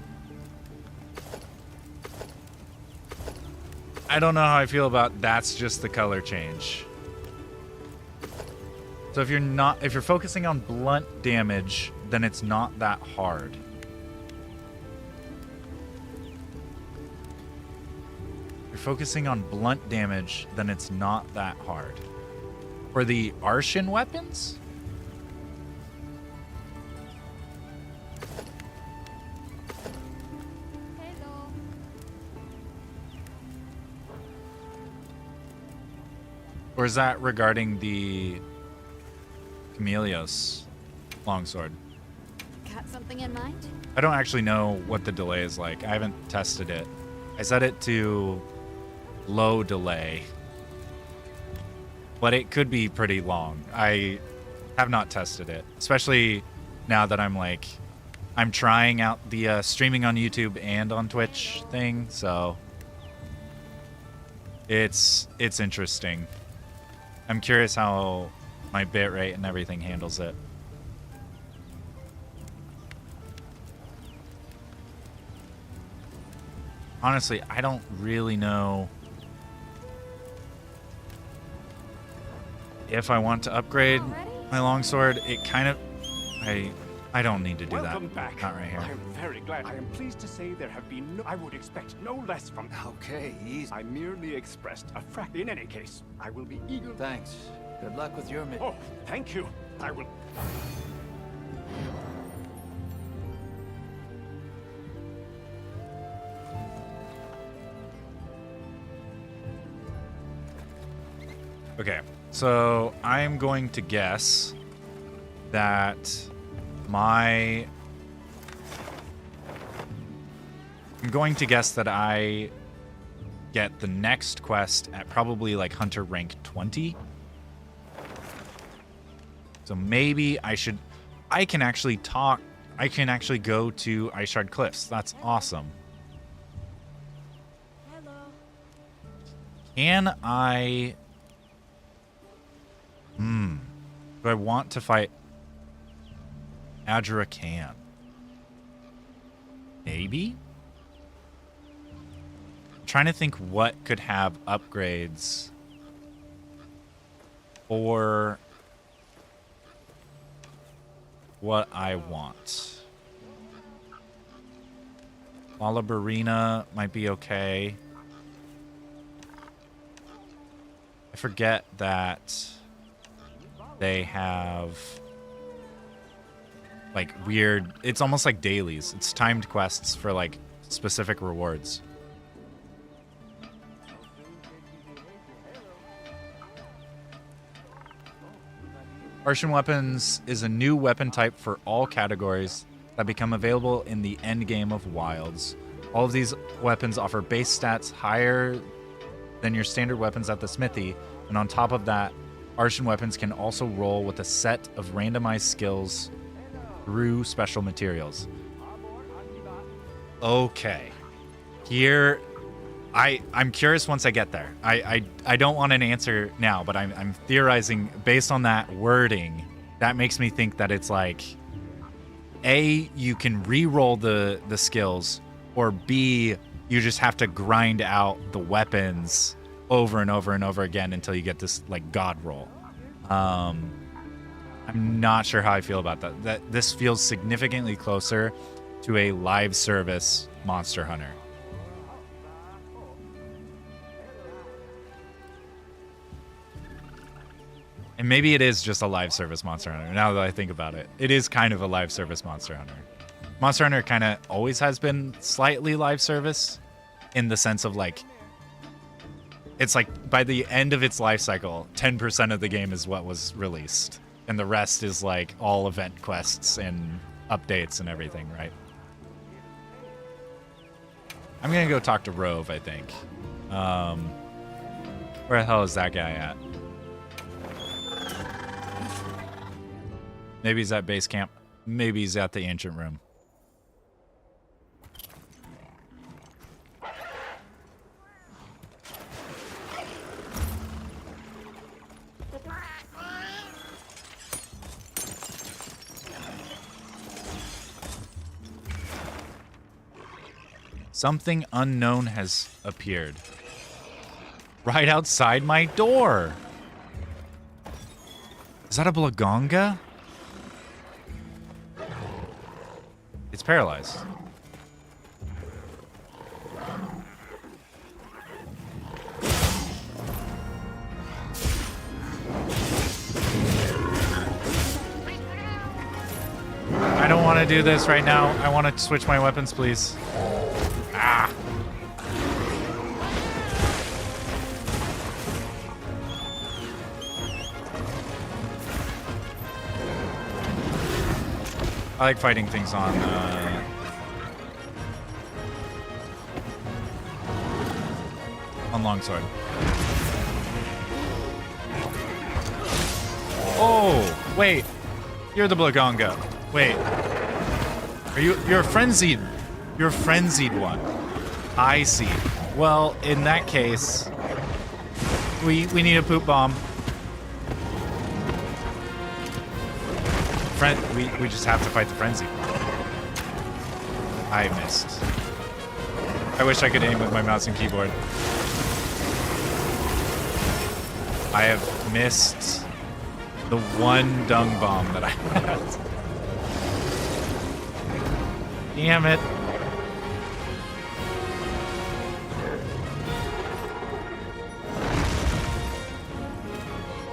I don't know how I feel about that's just the color change. So if you're focusing on blunt damage, then it's not that hard. If you're focusing on blunt damage, then it's not that hard. For the Arshin weapons? Or is that regarding the Chameleos longsword? Got something in mind? I don't actually know what the delay is like. I haven't tested it. I set it to low delay, but it could be pretty long. I have not tested it, especially now that I'm trying out the streaming on YouTube and on Twitch thing, so it's interesting. I'm curious how my bitrate and everything handles it. Honestly, I don't really know if I want to upgrade my longsword. It kind of... I don't need to do that. Welcome back. Not right here. I am very glad. I am pleased to say there have been I would expect no less from... Okay, easy. I merely expressed a fact. In any case, I will be eager... Thanks. Good luck with your mission. Oh, thank you. I will... Okay, so I'm going to guess that I get the next quest at probably like Hunter rank 20. So maybe I can actually go to Iceshard Cliffs. That's awesome. Hello. Can I... Do I want to fight Adra Khan? Maybe? I'm trying to think what could have upgrades for what I want. Walabarina might be okay. I forget that they have like weird, it's almost like dailies. It's timed quests for like specific rewards. Artisan weapons is a new weapon type for all categories that become available in the endgame of Wilds. All of these weapons offer base stats higher than your standard weapons at the smithy, and on top of that, artisan weapons can also roll with a set of randomized skills through special materials. Okay. Here, I'm curious once I get there. I don't want an answer now, but I'm theorizing based on that wording. That makes me think that it's like, A, you can re-roll the skills, or B, you just have to grind out the weapons over and over and over again until you get this like god roll. I'm not sure how I feel about that. This feels significantly closer to a live service Monster Hunter. And maybe it is just a live service Monster Hunter, now that I think about it. It is kind of a live service Monster Hunter. Monster Hunter kind of always has been slightly live service in the sense of like, it's like by the end of its life cycle, 10% of the game is what was released. And the rest is like all event quests and updates and everything, right? I'm going to go talk to Rove, I think. Where the hell is that guy at? Maybe he's at base camp. Maybe he's at the ancient room. Something unknown has appeared. Right outside my door. Is that a Blagonga? It's paralyzed. I don't want to do this right now. I want to switch my weapons, please. Ah. I like fighting things on Longsword. Oh, wait. You're the Blagonga. Wait. You're a frenzied. You're a frenzied one. I see. Well, in that case, we need a poop bomb. We just have to fight the frenzy. I missed. I wish I could aim with my mouse and keyboard. I have missed the one dung bomb that I had. Damn it.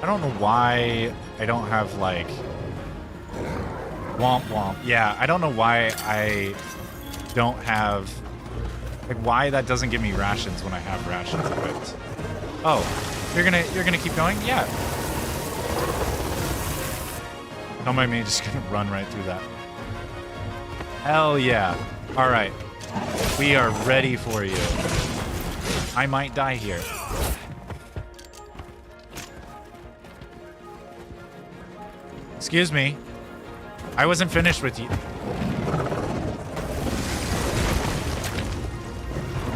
I don't know why I don't have like womp womp. Yeah, I don't know why I don't have like why that doesn't give me rations when I have rations equipped. Oh, you're gonna keep going? Yeah. Don't mind me, just gonna run right through that. Hell yeah. Alright. We are ready for you. I might die here. Excuse me. I wasn't finished with you.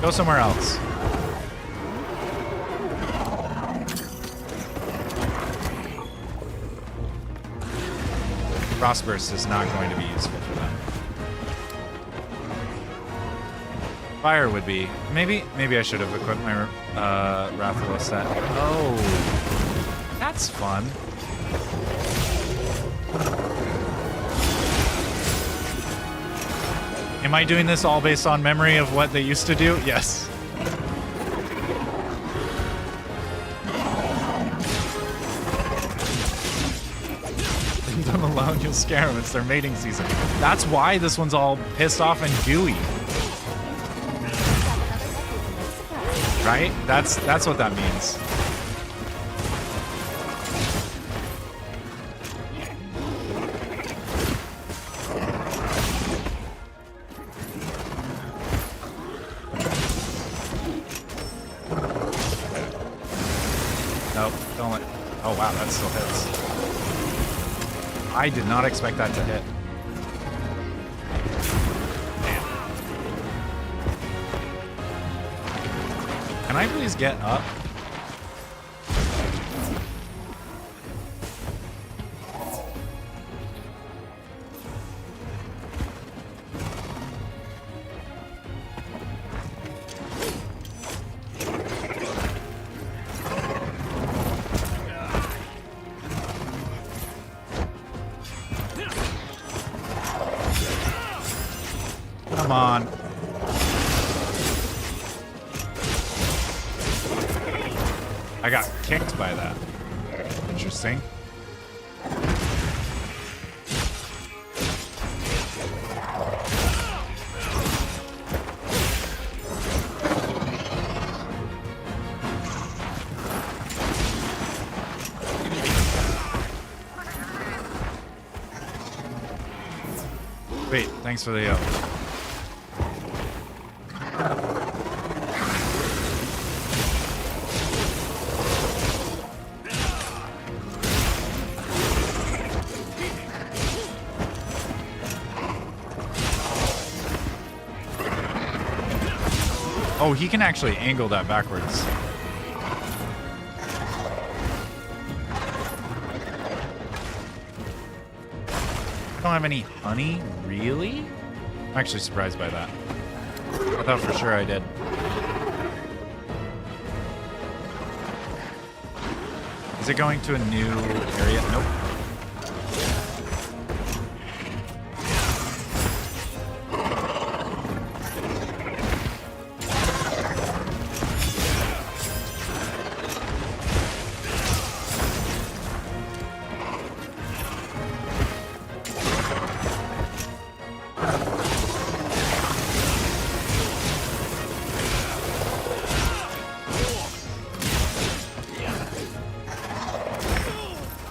Go somewhere else. Frostburst is not going to be useful for them. Fire would be. Maybe I should have equipped my Rathalos set. Oh, that's fun. Am I doing this all based on memory of what they used to do? Yes. Leave them alone, you'll scare them. It's their mating season. That's why this one's all pissed off and gooey. Right? That's what that means. Nope, don't let... Oh wow, that still hits. I did not expect that to hit. Damn. Can I please get up? Come on. I got kicked by that. Interesting. Wait, thanks for the yell. Oh, he can actually angle that backwards. Don't have any honey? Really? I'm actually surprised by that. I thought for sure I did. Is it going to a new area? Nope.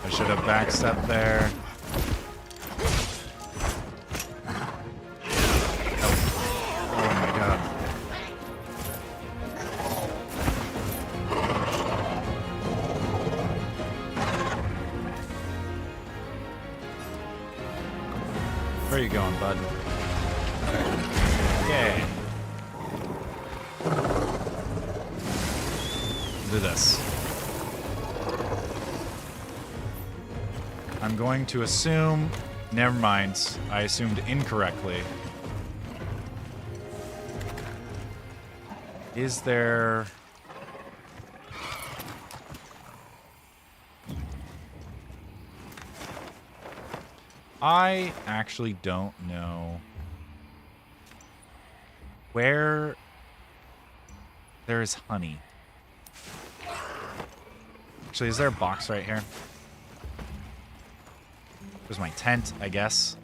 Should have backstepped there. Oh. Oh my god. Where are you going, bud? Okay. Do this. I'm going to assume... Never mind. I assumed incorrectly. Is there... I actually don't know where there is honey. Actually, is there a box right here? There's my tent, I guess.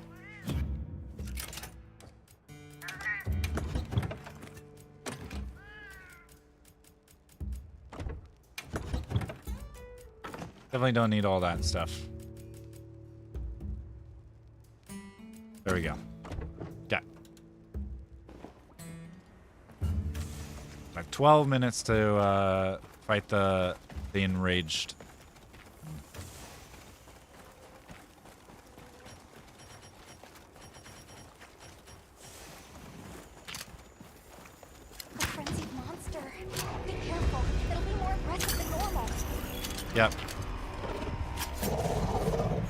Definitely don't need all that stuff. There we go. Okay. I have 12 minutes to fight the enraged. The frenzied monster. Be careful. It'll be more aggressive than normal. Yep.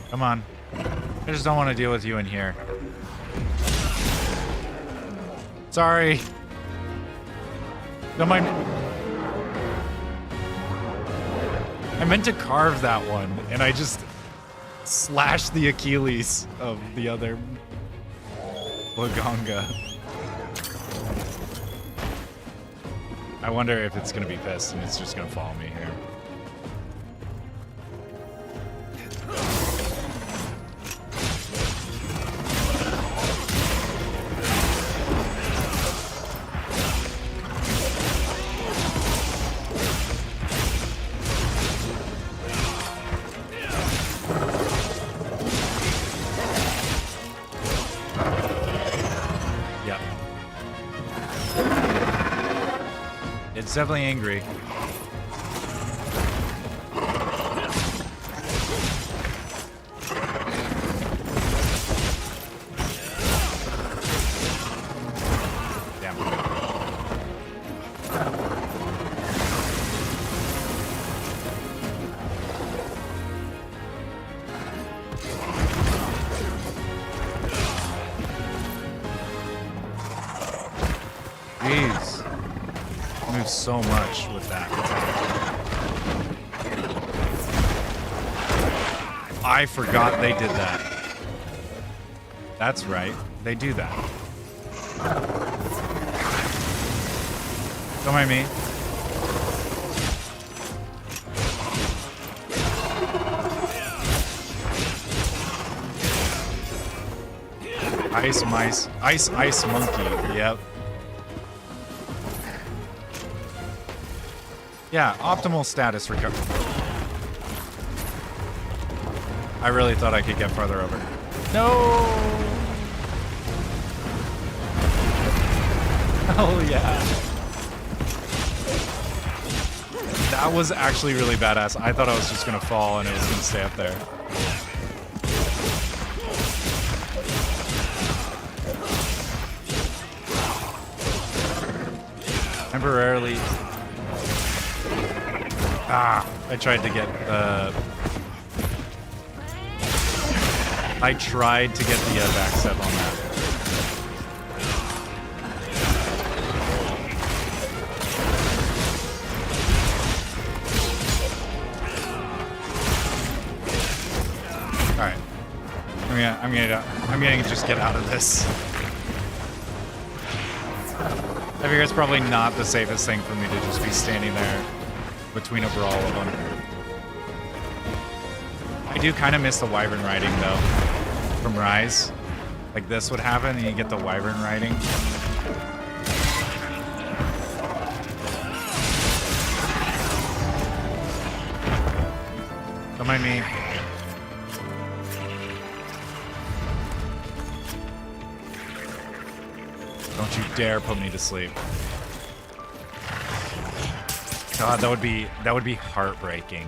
Come on. I just don't want to deal with you in here. Sorry. Don't mind. I meant to carve that one, and I just slashed the Achilles of the other Laganga. I wonder if it's gonna be pissed and it's just gonna follow me here. Yep. It's definitely angry. Damn. Jeez. Moves so much with that attack. I forgot they did that. That's right. They do that. Don't mind me. Ice mice. Ice monkey. Yep. Yeah, optimal status recovery. I really thought I could get farther over. No! Oh yeah. That was actually really badass. I thought I was just gonna fall and it was gonna stay up there. Temporarily. Ah, I tried to get I tried to get the backstep on that. All right, I'm gonna just get out of this. I figure it's probably not the safest thing for me to just be standing there between a brawl of them. I do kind of miss the wyvern riding though, from Rise. Like this would happen and you get the wyvern riding. Don't mind me. Don't you dare put me to sleep. God, that would be heartbreaking.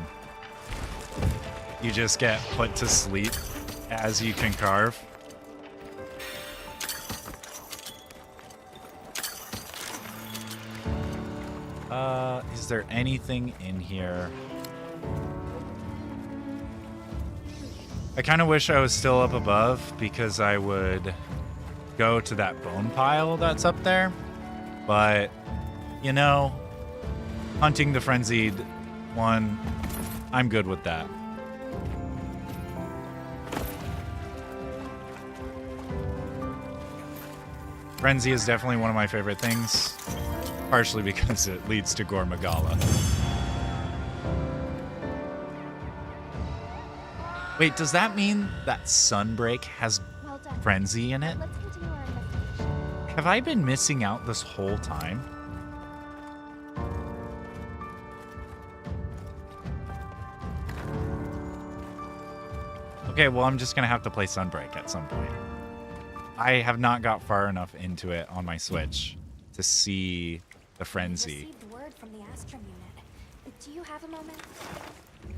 You just get put to sleep as you can carve. Is there anything in here? I kind of wish I was still up above because I would go to that bone pile that's up there. But, you know, hunting the frenzied one, I'm good with that. Frenzy is definitely one of my favorite things, partially because it leads to Gore Magala. Wait, does that mean that Sunbreak has Well done. Frenzy in it? Let's continue our investigation. Have I been missing out this whole time? Okay, well, I'm just gonna have to play Sunbreak at some point. I have not got far enough into it on my Switch to see the frenzy. Received word from the Astrum unit. Do you have a moment?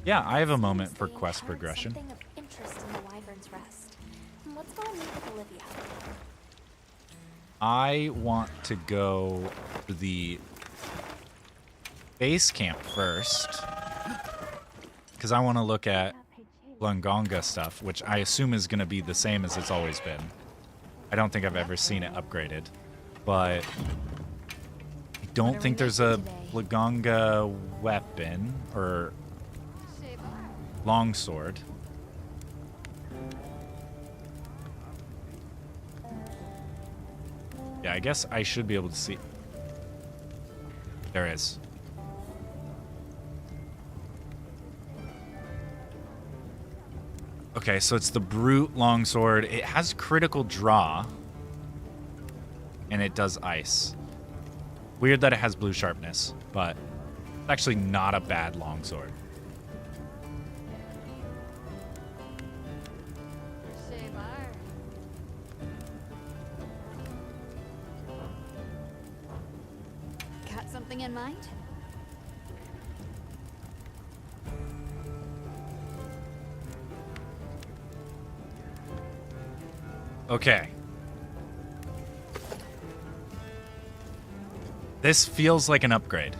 Yeah, I have a moment Seems for they quest encountered progression. Something of interest in the Wyvern's Rest. Let's go and meet with Olivia. I want to go to the base camp first because I want to look at Lungonga stuff, which I assume is going to be the same as it's always been. I don't think I've ever seen it upgraded, but I don't think there's a Lungonga weapon or longsword. Yeah, I guess I should be able to see. There is. Okay, so it's the Brute Longsword. It has critical draw. And it does ice. Weird that it has blue sharpness, but it's actually not a bad longsword. Got something in mind? Okay. This feels like an upgrade.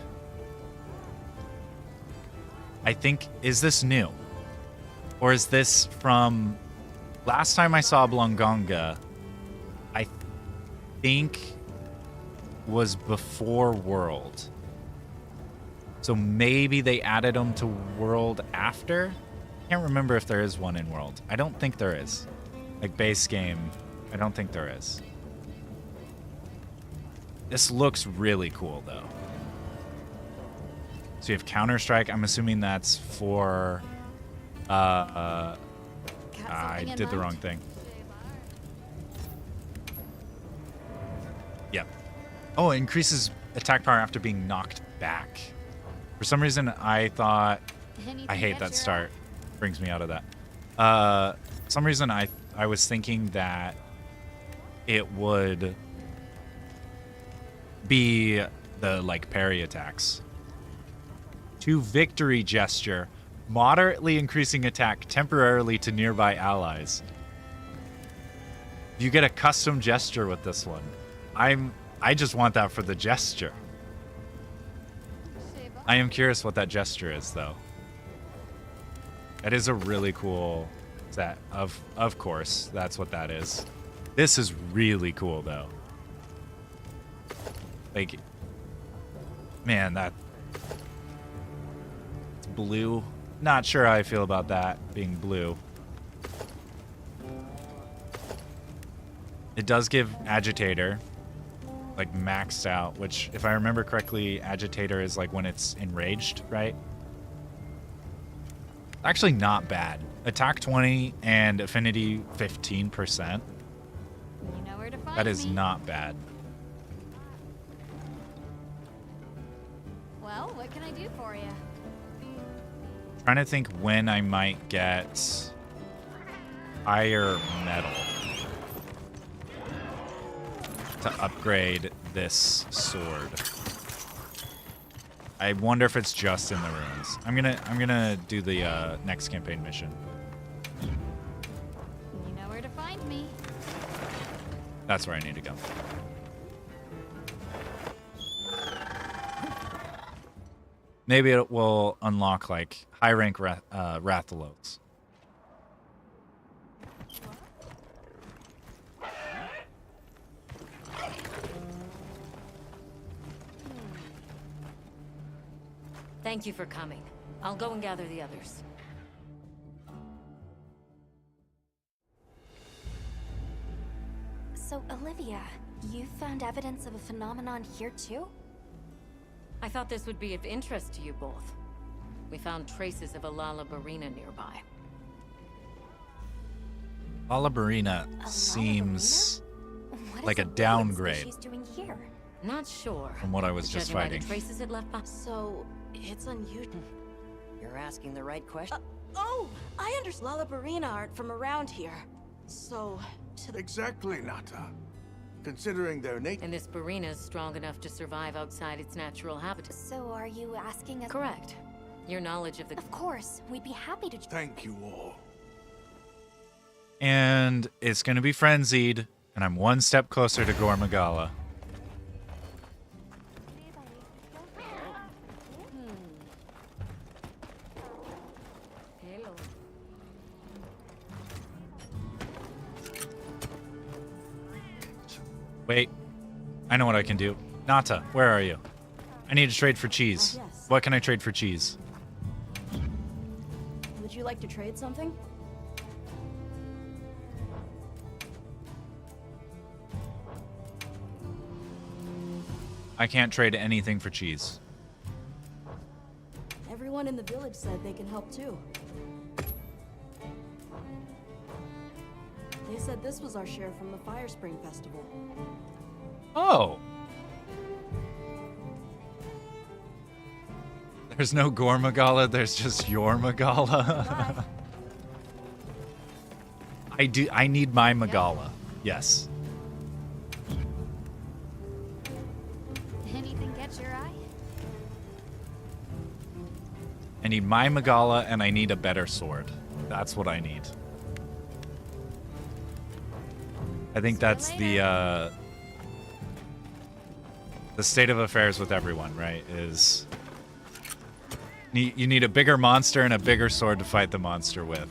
I think, is this new? Or is this from last time I saw Blongonga, I think was before World. So maybe they added them to World after? Can't remember if there is one in World. I don't think there is. Like base game, I don't think there is. This looks really cool, though. So you have Counter-Strike. I'm assuming that's for... I did the wrong thing. Yep. Oh, it increases attack power after being knocked back. For some reason, I thought... I hate that start. Brings me out of that. Some reason, I was thinking that it would... be the like parry attacks. To victory gesture, moderately increasing attack temporarily to nearby allies. You get a custom gesture with this one. I just want that for the gesture. I am curious what that gesture is though. That is a really cool set. Of course, that's what that is. This is really cool though. Like, man, that it's blue. Not sure how I feel about that being blue. It does give Agitator, like, maxed out, which, if I remember correctly, Agitator is like when it's enraged, right? Actually, not bad. Attack 20 and affinity 15%. You know where to find That is me. not bad. Well, what can I do for you? Trying to think when I might get higher metal to upgrade this sword. I wonder if it's just in the ruins. I'm gonna do the next campaign mission. You know where to find me. That's where I need to go. Maybe it will unlock like high rank Rathalos. Thank you for coming. I'll go and gather the others. So, Olivia, you found evidence of a phenomenon here too? I thought this would be of interest to you both. We found traces of a Lalabarina nearby. Lalabarina seems What like is a alien downgrade species doing here? Not sure. from what I was just Judging by fighting. the traces it left behind. So, it's unusual. You're asking the right question. Oh, I understand. Lalabarina aren't from around here. So, Exactly, Nata. Considering their nature. And this Barina is strong enough to survive outside its natural habitat. So, are you asking us? Correct. Your knowledge of the... Of course, we'd be happy to. Thank you all. And it's going to be frenzied, and I'm one step closer to Gormagala. Hello. Wait, I know what I can do. Nata, where are you? I need to trade for cheese. yes. What can I trade for cheese? would you like to trade something? I can't trade anything for cheese. Everyone in the village said they can help too. They said this was our share from the Fire Spring Festival. Oh. There's no Gore Magala, there's just your Magala. I need my Magala. Yes. Anything catch your eye? I need my Magala and I need a better sword. That's what I need. I think that's the state of affairs with everyone, right? Is you need a bigger monster and a bigger sword to fight the monster with.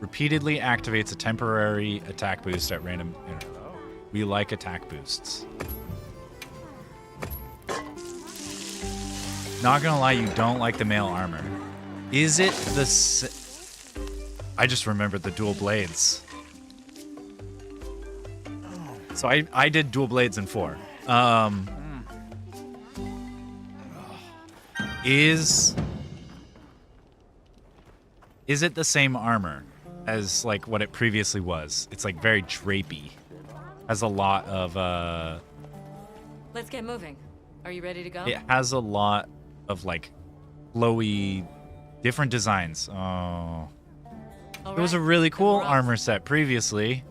Repeatedly activates a temporary attack boost at random intervals. We like attack boosts. Not gonna lie, you don't like the male armor. Is it the I just remembered the dual blades. So I did dual blades in 4. Is it the same armor as like what it previously was? It's like very drapey. Has a lot of Let's get moving. Are you ready to go? it has a lot of like flowy different designs. Oh. It was a really cool armor set previously.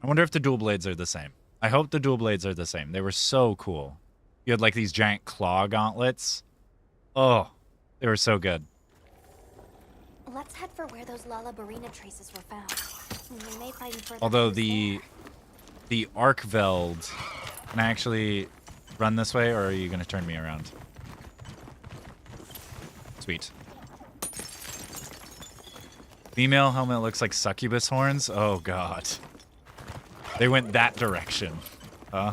I wonder if the dual blades are the same. I hope the dual blades are the same. They were so cool. You had like these giant claw gauntlets. Oh, they were so good. Let's head for where those Lalabarina traces were found. We may find further Although clues the Arkveld, can I actually run this way, or are you gonna turn me around? Sweet. Female helmet looks like succubus horns. Oh god, they went that direction, huh?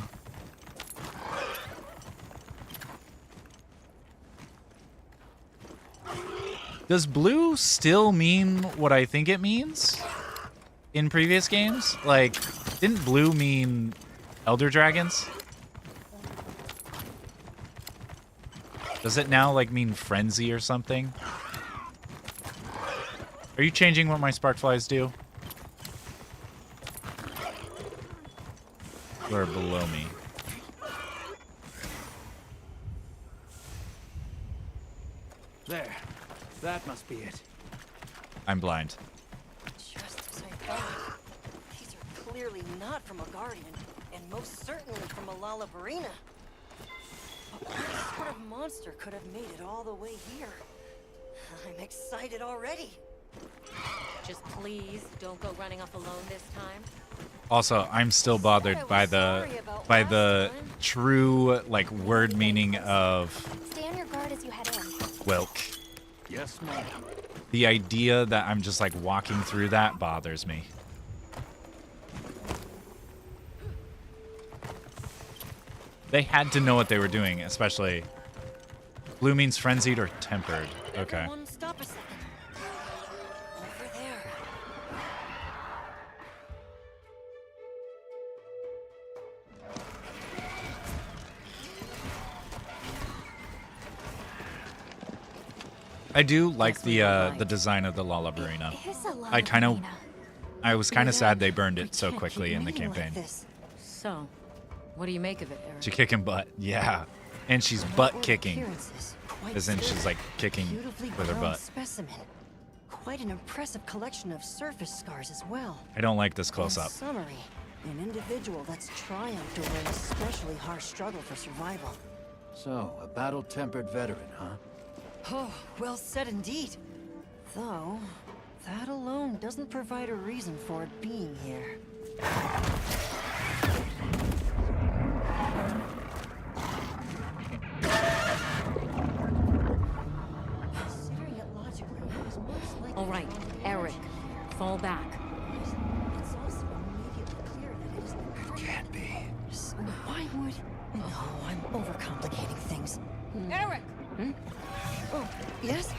Does blue still mean what I think it means in previous games? Like, didn't blue mean elder dragons? Does it now, like, mean frenzy or something? Are you changing what my sparkflies do? Or below me? There. That must be it. I'm blind. Just as I thought. These are clearly not from a guardian, and most certainly from a Lalabarina. But what sort of monster could have made it all the way here? I'm excited already. Just please don't go running off alone this time. Also, I'm still bothered by the true like word meaning of Stay on your guard as you head in. Wilk. Yes, ma'am. The idea that I'm just like walking through that bothers me. They had to know what they were doing, especially blue means frenzied or tempered. Okay. Everyone stop a second. Over there. I do like the design of the Lalabarina. I was kind of sad they burned it so quickly in the campaign. So, what do you make of it, Eric? She's kicking butt, yeah, and she's butt kicking, as in she's like kicking with her butt. Specimen. Quite an impressive collection of surface scars as well. I don't like this close In up. summary, an individual that's triumphed over an especially harsh struggle for survival. So, a battle-tempered veteran, huh? Oh, well said indeed. Though, that alone doesn't provide a reason for it being here. Considering it logically, it was most likely... All right, Eric, fall back. It's also immediately clear that it is the... It can't be. So why would... No, I'm overcomplicating things. Eric! Oh, yes?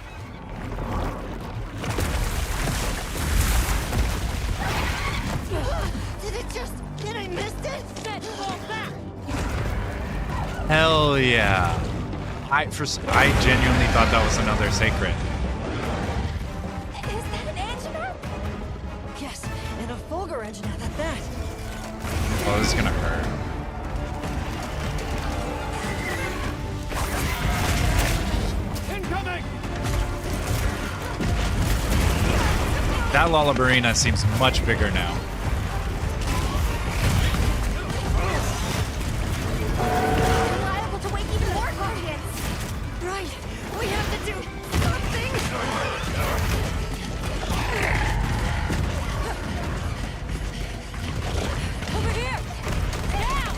Hell yeah. I genuinely thought that was another sacred. Is that an engine? Yes, and a Fulgur engine at that. Oh, this is gonna hurt. Incoming! That Lullabarina seems much bigger now. Liable to wake even more guardians. Right. We have to do something. Over here! Now!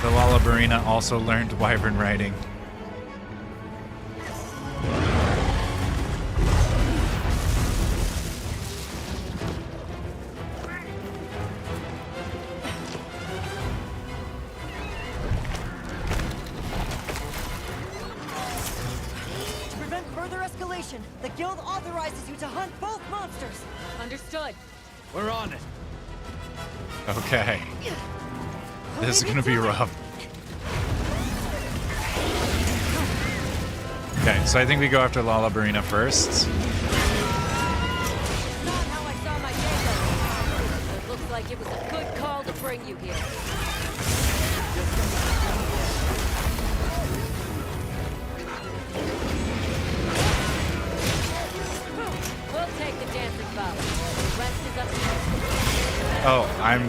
The Lullabarina also learned wyvern riding. To prevent further escalation, the guild authorizes you to hunt both monsters. Understood. We're on it. Okay. This is gonna be rough. Okay, so I think we go after Lullabarina first. Not how I saw my day going. It looks like it was a good call to bring you here. We'll take the dancing bow. The rest is up to you. Oh, I'm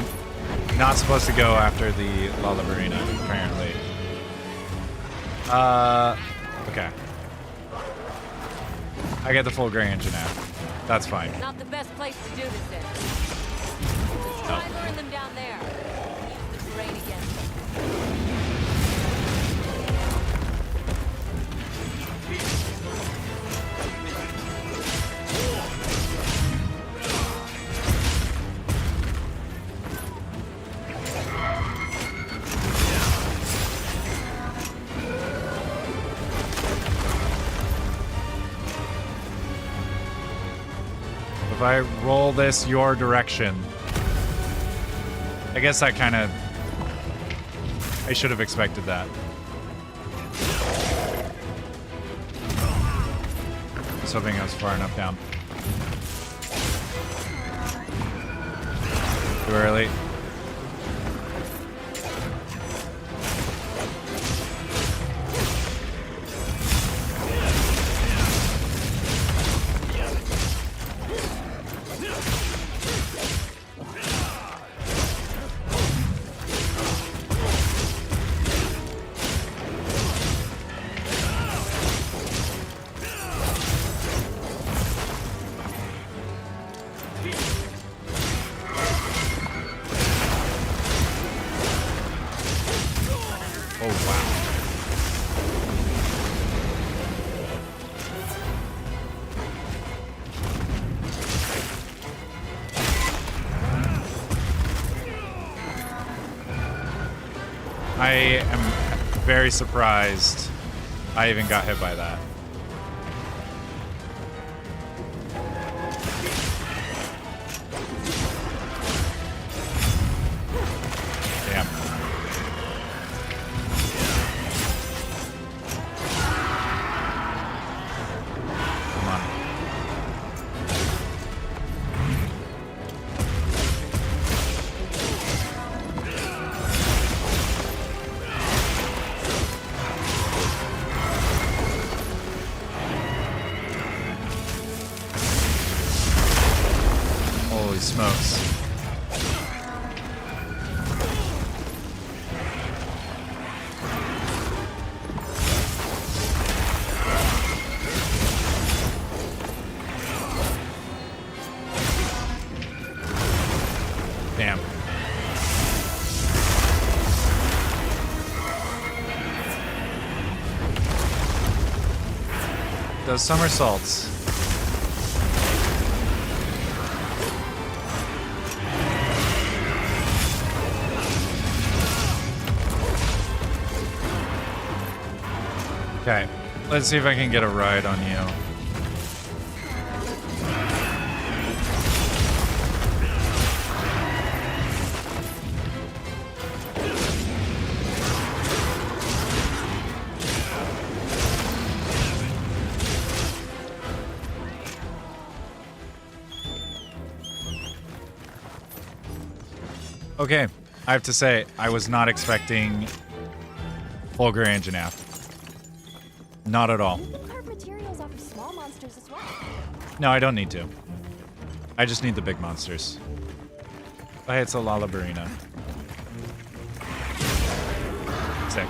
not supposed to go after the Lullabarina, apparently. Okay. I get the full gray engine now. That's fine. Not the best place to do this in. Try luring them down there. Use the terrain against them. If I roll this your direction, I guess that kind of... I should have expected that. I was hoping I was far enough down. Too early. I am very surprised I even got hit by that. Damn. Come on. Holy smokes. Damn. Those somersaults. Okay, let's see if I can get a ride on you. Okay, I have to say, I was not expecting Fulgur Anjanath. Not at all. You can carve materials off of small monsters as well. No, I don't need to. I just need the big monsters. Oh, hey, it's a Lalabarina. Sick.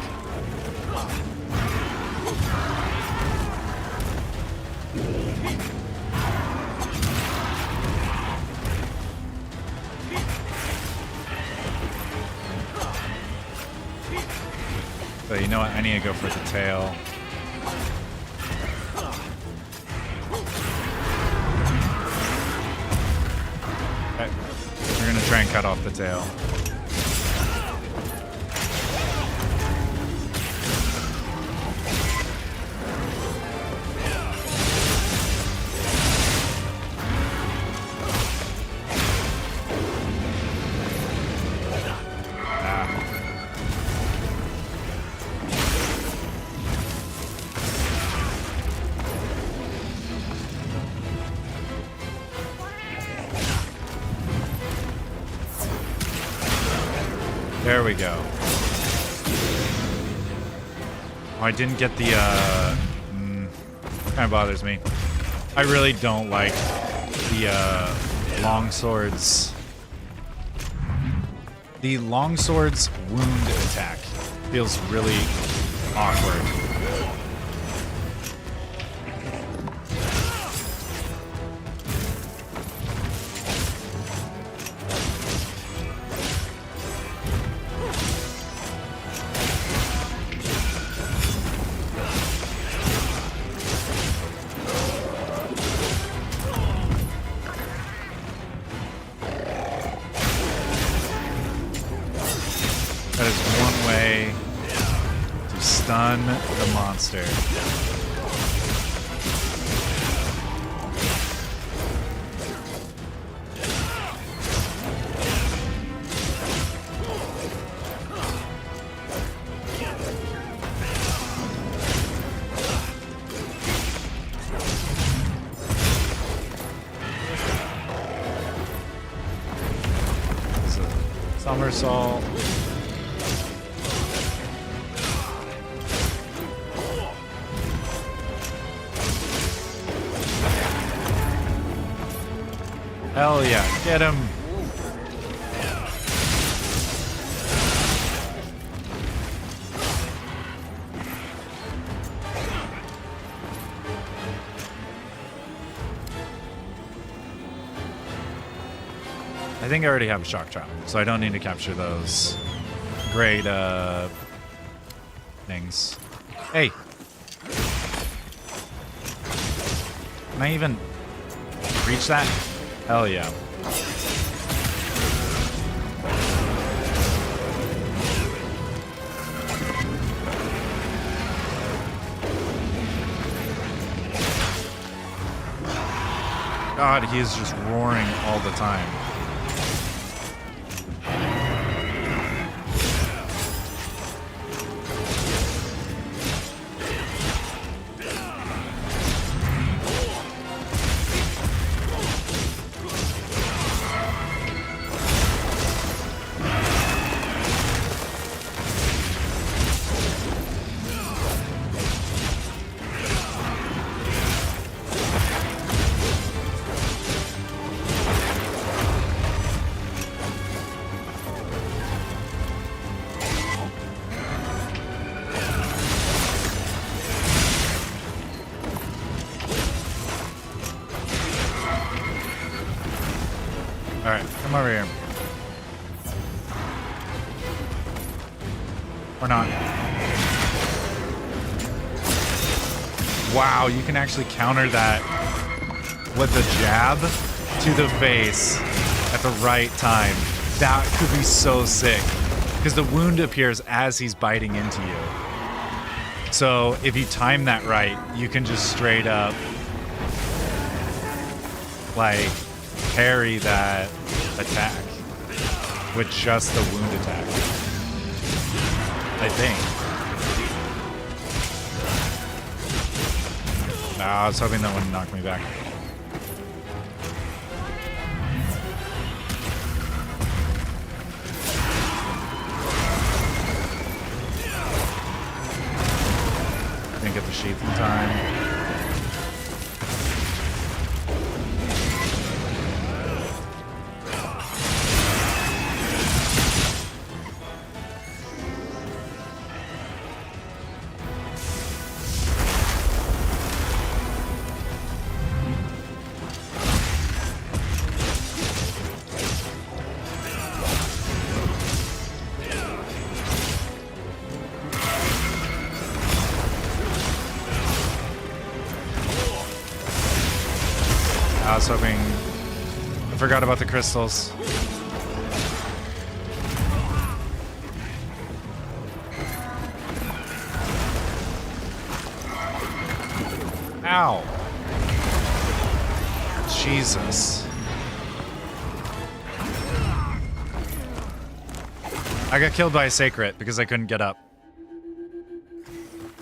But you know what? I need to go for the tail. Okay. We're gonna try and cut off the tail. There we go. Oh, I didn't get the, kind of bothers me. I really don't like the, longswords. The longsword's wound attack feels really awkward. That is one way to stun the monster. It's a somersault. Hell yeah, get him! I think I already have a shock trap, so I don't need to capture those great things. Hey! Can I even reach that? Hell yeah. God, he is just roaring all the time. Alright, come over here. Or not. Wow, you can actually counter that with a jab to the face at the right time. That could be so sick. Because the wound appears as he's biting into you. So if you time that right, you can just straight up like parry that attack with just the wound attack. I think. I was hoping that wouldn't knock me back. Didn't get the sheath in time. I was hoping... I forgot about the crystals. Ow! Jesus. I got killed by a sacred because I couldn't get up.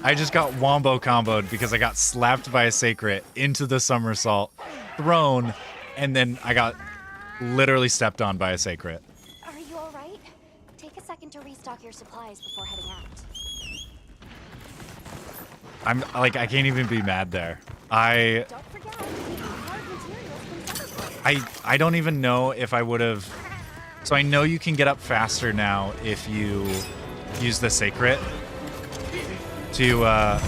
I just got wombo comboed because I got slapped by a sacred into the somersault, thrown, and then I got literally stepped on by a sacred. Are you alright? Take a second to restock your supplies before heading out. I'm like, I can't even be mad there. I Don't forget, hard materials from Summerford. I don't even know if I would have. So I know you can get up faster now if you use the sacred to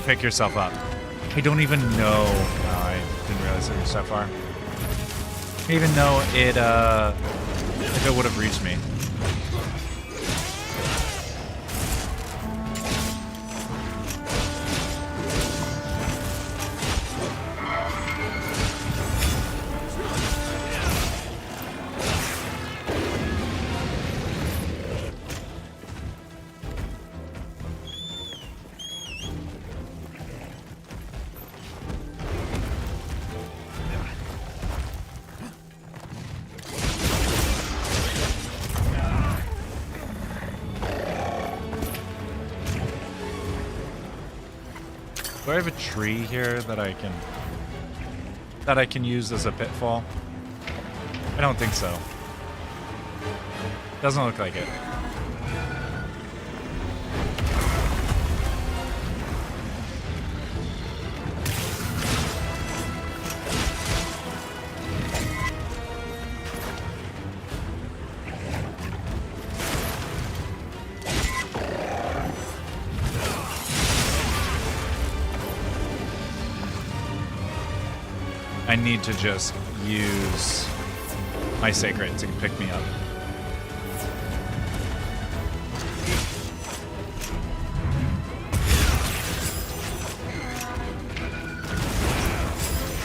pick yourself up. I don't even know. Oh, I didn't realize it was that far. I don't even know it if it would have reached me. Do I have a tree here that I can use as a pitfall? I don't think so. Doesn't look like it. I need to just use my sacred to pick me up.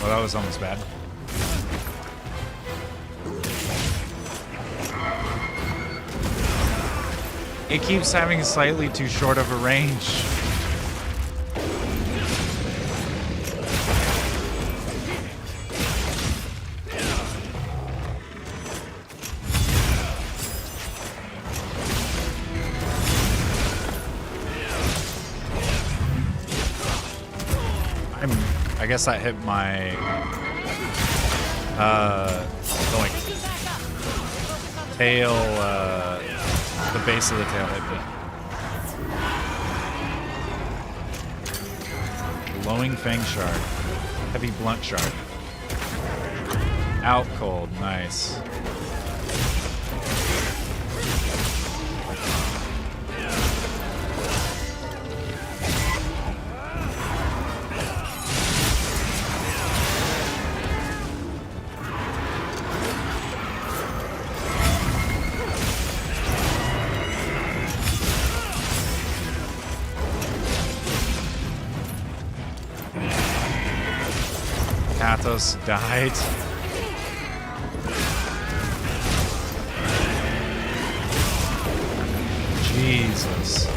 Well, that was almost bad. It keeps having slightly too short of a range. I guess that hit my like tail, the base of the tail hit me. Glowing Fang Shard. Heavy Blunt Shard. Out cold, nice. Athos died. Jesus.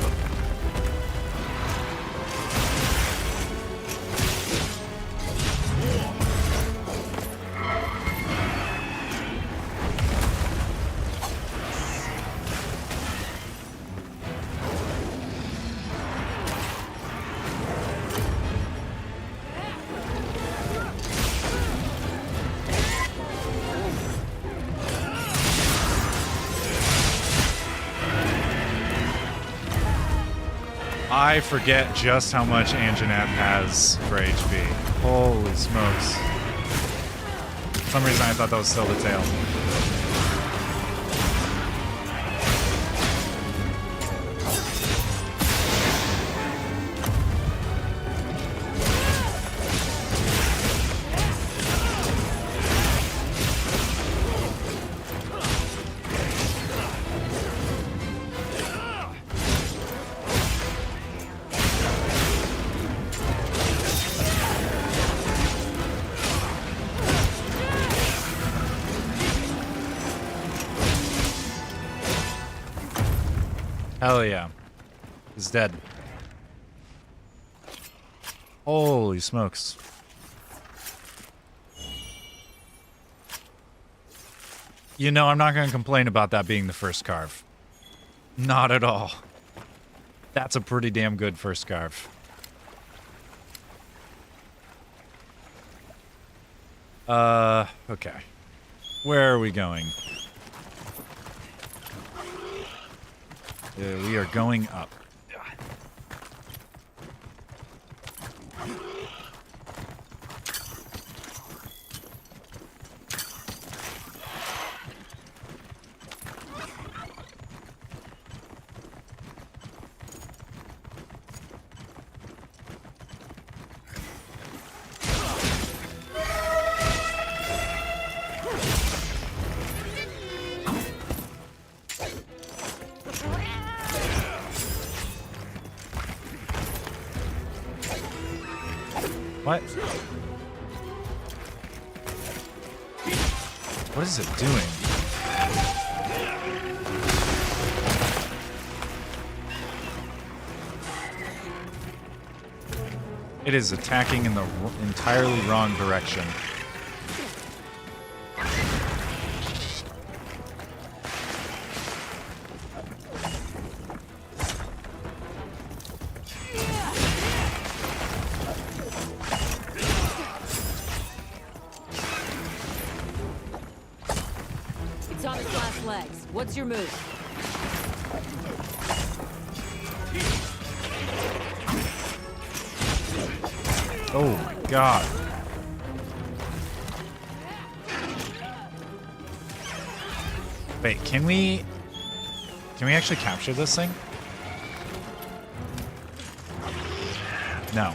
I forget just how much Anjanette has for HP. Holy smokes. For some reason I thought that was still the tail. Hell yeah. He's dead. Holy smokes. You know, I'm not going to complain about that being the first carve. Not at all. That's a pretty damn good first carve. Okay. Where are we going? We are going up. What? What is it doing? It is attacking in the entirely wrong direction. It's on its last legs. What's your move? Oh my god. Wait, can we actually capture this thing? No.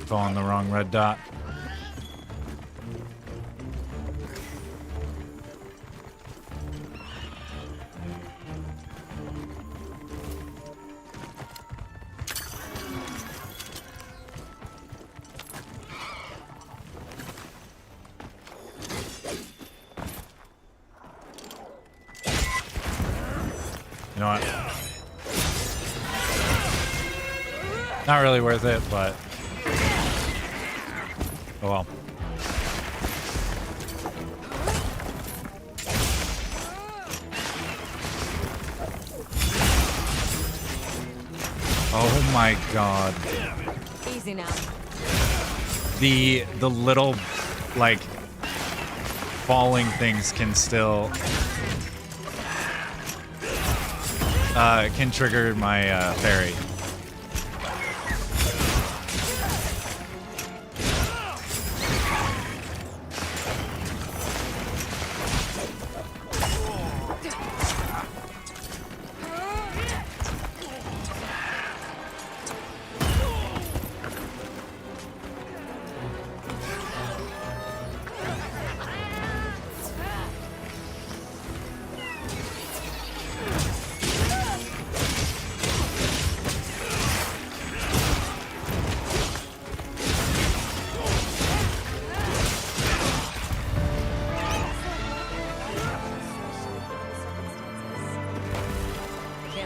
On the wrong red dot. You know what? Not really worth it, but oh well. Oh my god. Easy now. The little like falling things can still can trigger my fairy.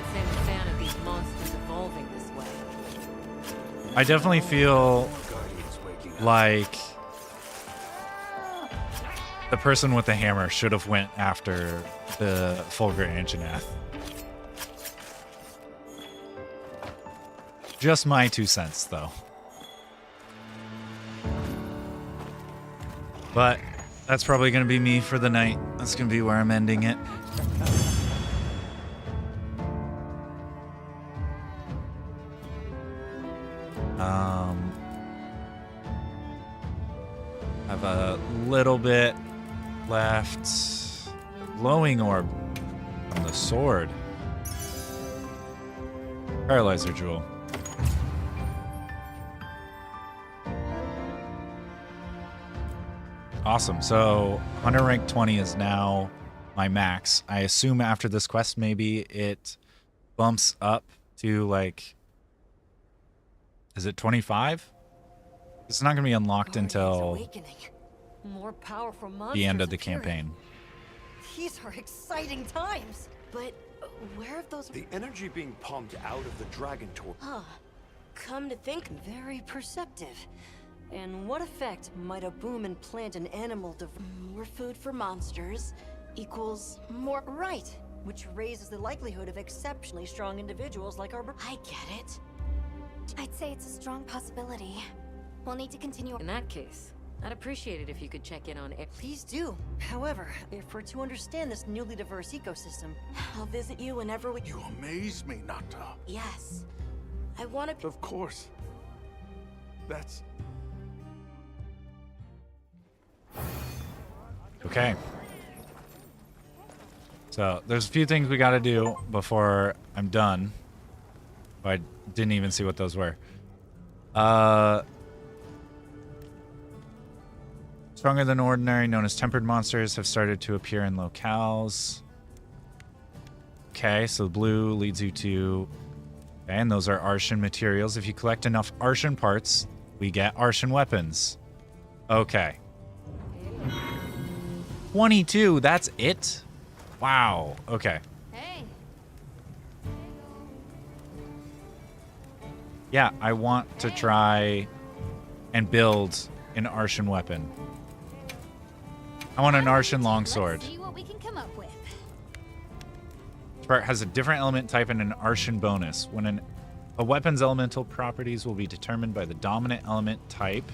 Can't say I'm a fan of these monsters evolving this way. I definitely feel like the person with the hammer should have went after the Fulgur Anjanath. Just my 2 cents, though. But that's probably going to be me for the night. That's going to be where I'm ending it. Have a little bit left. Glowing orb from the sword. Paralyzer jewel. Awesome. So Hunter rank 20 is now my max. I assume after this quest maybe it bumps up to like, is it 25? It's not going to be unlocked until More powerful monsters the end of the appearing. campaign. These are exciting times. But where have those... The energy being pumped out of the dragon torch. Huh. Come to think, very perceptive. And what effect might a boom and plant an animal More food for monsters equals more... Right, which raises the likelihood of exceptionally strong individuals like our... I get it. I'd say it's a strong possibility. We'll need to continue. In that case, I'd appreciate it if you could check in on it. Please do. However, if we're to understand this newly diverse ecosystem... I'll visit you whenever we... You amaze me, Nata. Yes. I want to... Of course. That's... Okay. So there's a few things we got to do before I'm done. I didn't even see what those were. Stronger than ordinary, known as tempered monsters, have started to appear in locales. Okay, so the blue leads you to... Okay, and those are Arshan materials. If you collect enough Arshan parts, we get Arshan weapons. Okay. 22, that's it? Wow, okay. Hey. Yeah, I want to try and build an Arshan weapon. I want an Arshan longsword. Let's see what we can come up with. This part has a different element type and an Arshan bonus. When a weapon's elemental properties will be determined by the dominant element type.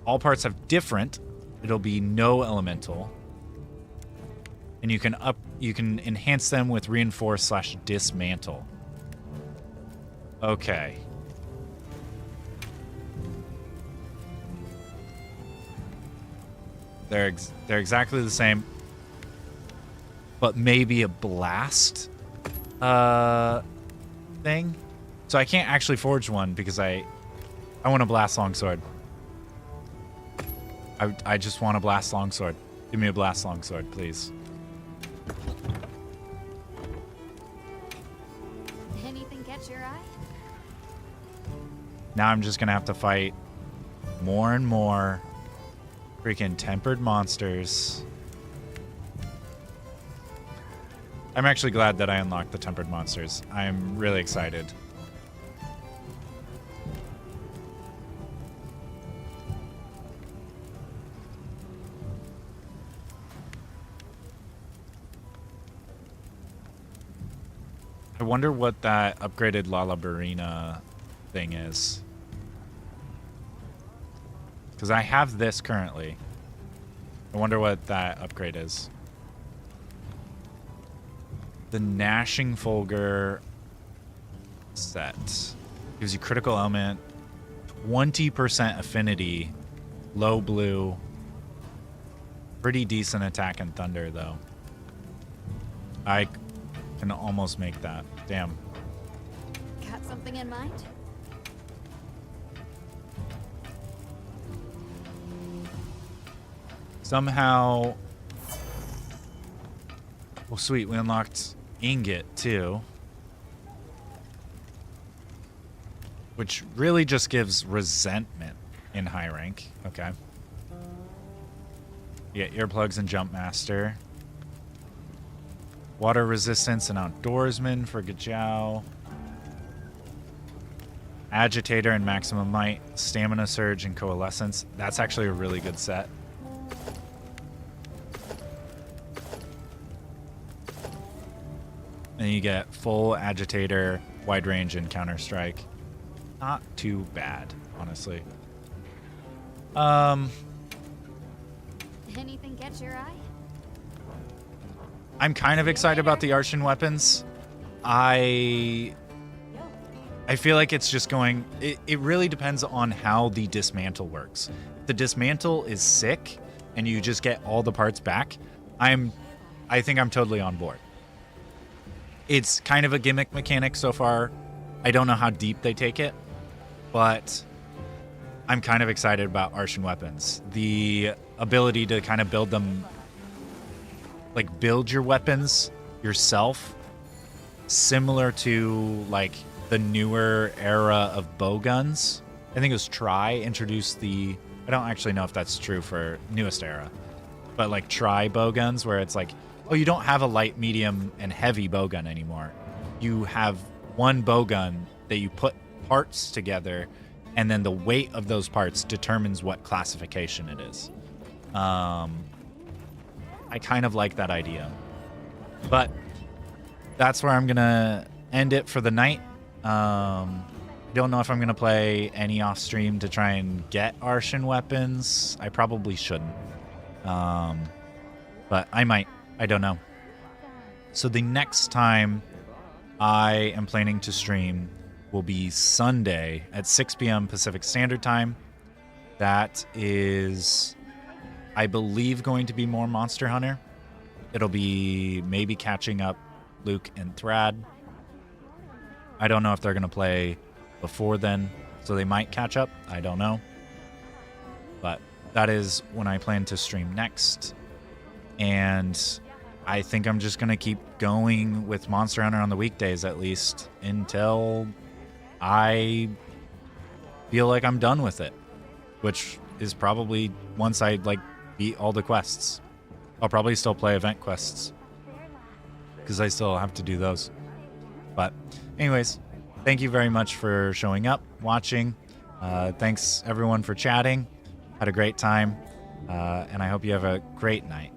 All parts have different. It'll be no elemental. And you can enhance them with reinforce / dismantle. Okay. They're exactly the same, but maybe a blast thing. So I can't actually forge one because I want a blast longsword. I just want a blast longsword. Give me a blast longsword, please. Anything catch your eye? Now I'm just gonna have to fight more and more freaking tempered monsters. I'm actually glad that I unlocked the tempered monsters. I'm really excited. I wonder what that upgraded Lalabarina thing is. Because I have this currently. I wonder what that upgrade is. The Gnashing Fulgur set. Gives you critical element, 20% affinity, low blue. Pretty decent attack and thunder, though. I can almost make that. Damn. Got something in mind? Somehow... Well, sweet. We unlocked Ingot, too. Which really just gives resentment in high rank. Okay. You get earplugs and jump master. Water resistance and outdoorsman for Gajao. Agitator and maximum might. Stamina surge and coalescence. That's actually a really good set. And you get full agitator, wide range, and counter strike. Not too bad, honestly. Anything catch your eye? I'm kind of excited about the Arshan weapons. I feel like it's just going... It really depends on how the dismantle works. If the dismantle is sick and you just get all the parts back, I think I'm totally on board. It's kind of a gimmick mechanic so far. I don't know how deep they take it, but I'm kind of excited about Arshan weapons. The ability to kind of build them, like build your weapons yourself, similar to like the newer era of bow guns. I think it was Tri introduced the, I don't actually know if that's true for newest era, but like Tri bow guns where it's like, oh, you don't have a light, medium, and heavy bow gun anymore. You have one bow gun that you put parts together, and then the weight of those parts determines what classification it is. I kind of like that idea. But that's where I'm going to end it for the night. I don't know if I'm going to play any off stream to try and get Arshan weapons. I probably shouldn't. But I might. I don't know. So the next time I am planning to stream will be Sunday at 6 p.m. Pacific Standard Time. That is, I believe, going to be more Monster Hunter. It'll be maybe catching up Luke and Thrad. I don't know if they're going to play before then, so they might catch up. I don't know. But that is when I plan to stream next. And I think I'm just going to keep going with Monster Hunter on the weekdays, at least, until I feel like I'm done with it. Which is probably once I, like, beat all the quests. I'll probably still play event quests, because I still have to do those. But anyways, thank you very much for showing up, watching. Thanks, everyone, for chatting. Had a great time. And I hope you have a great night.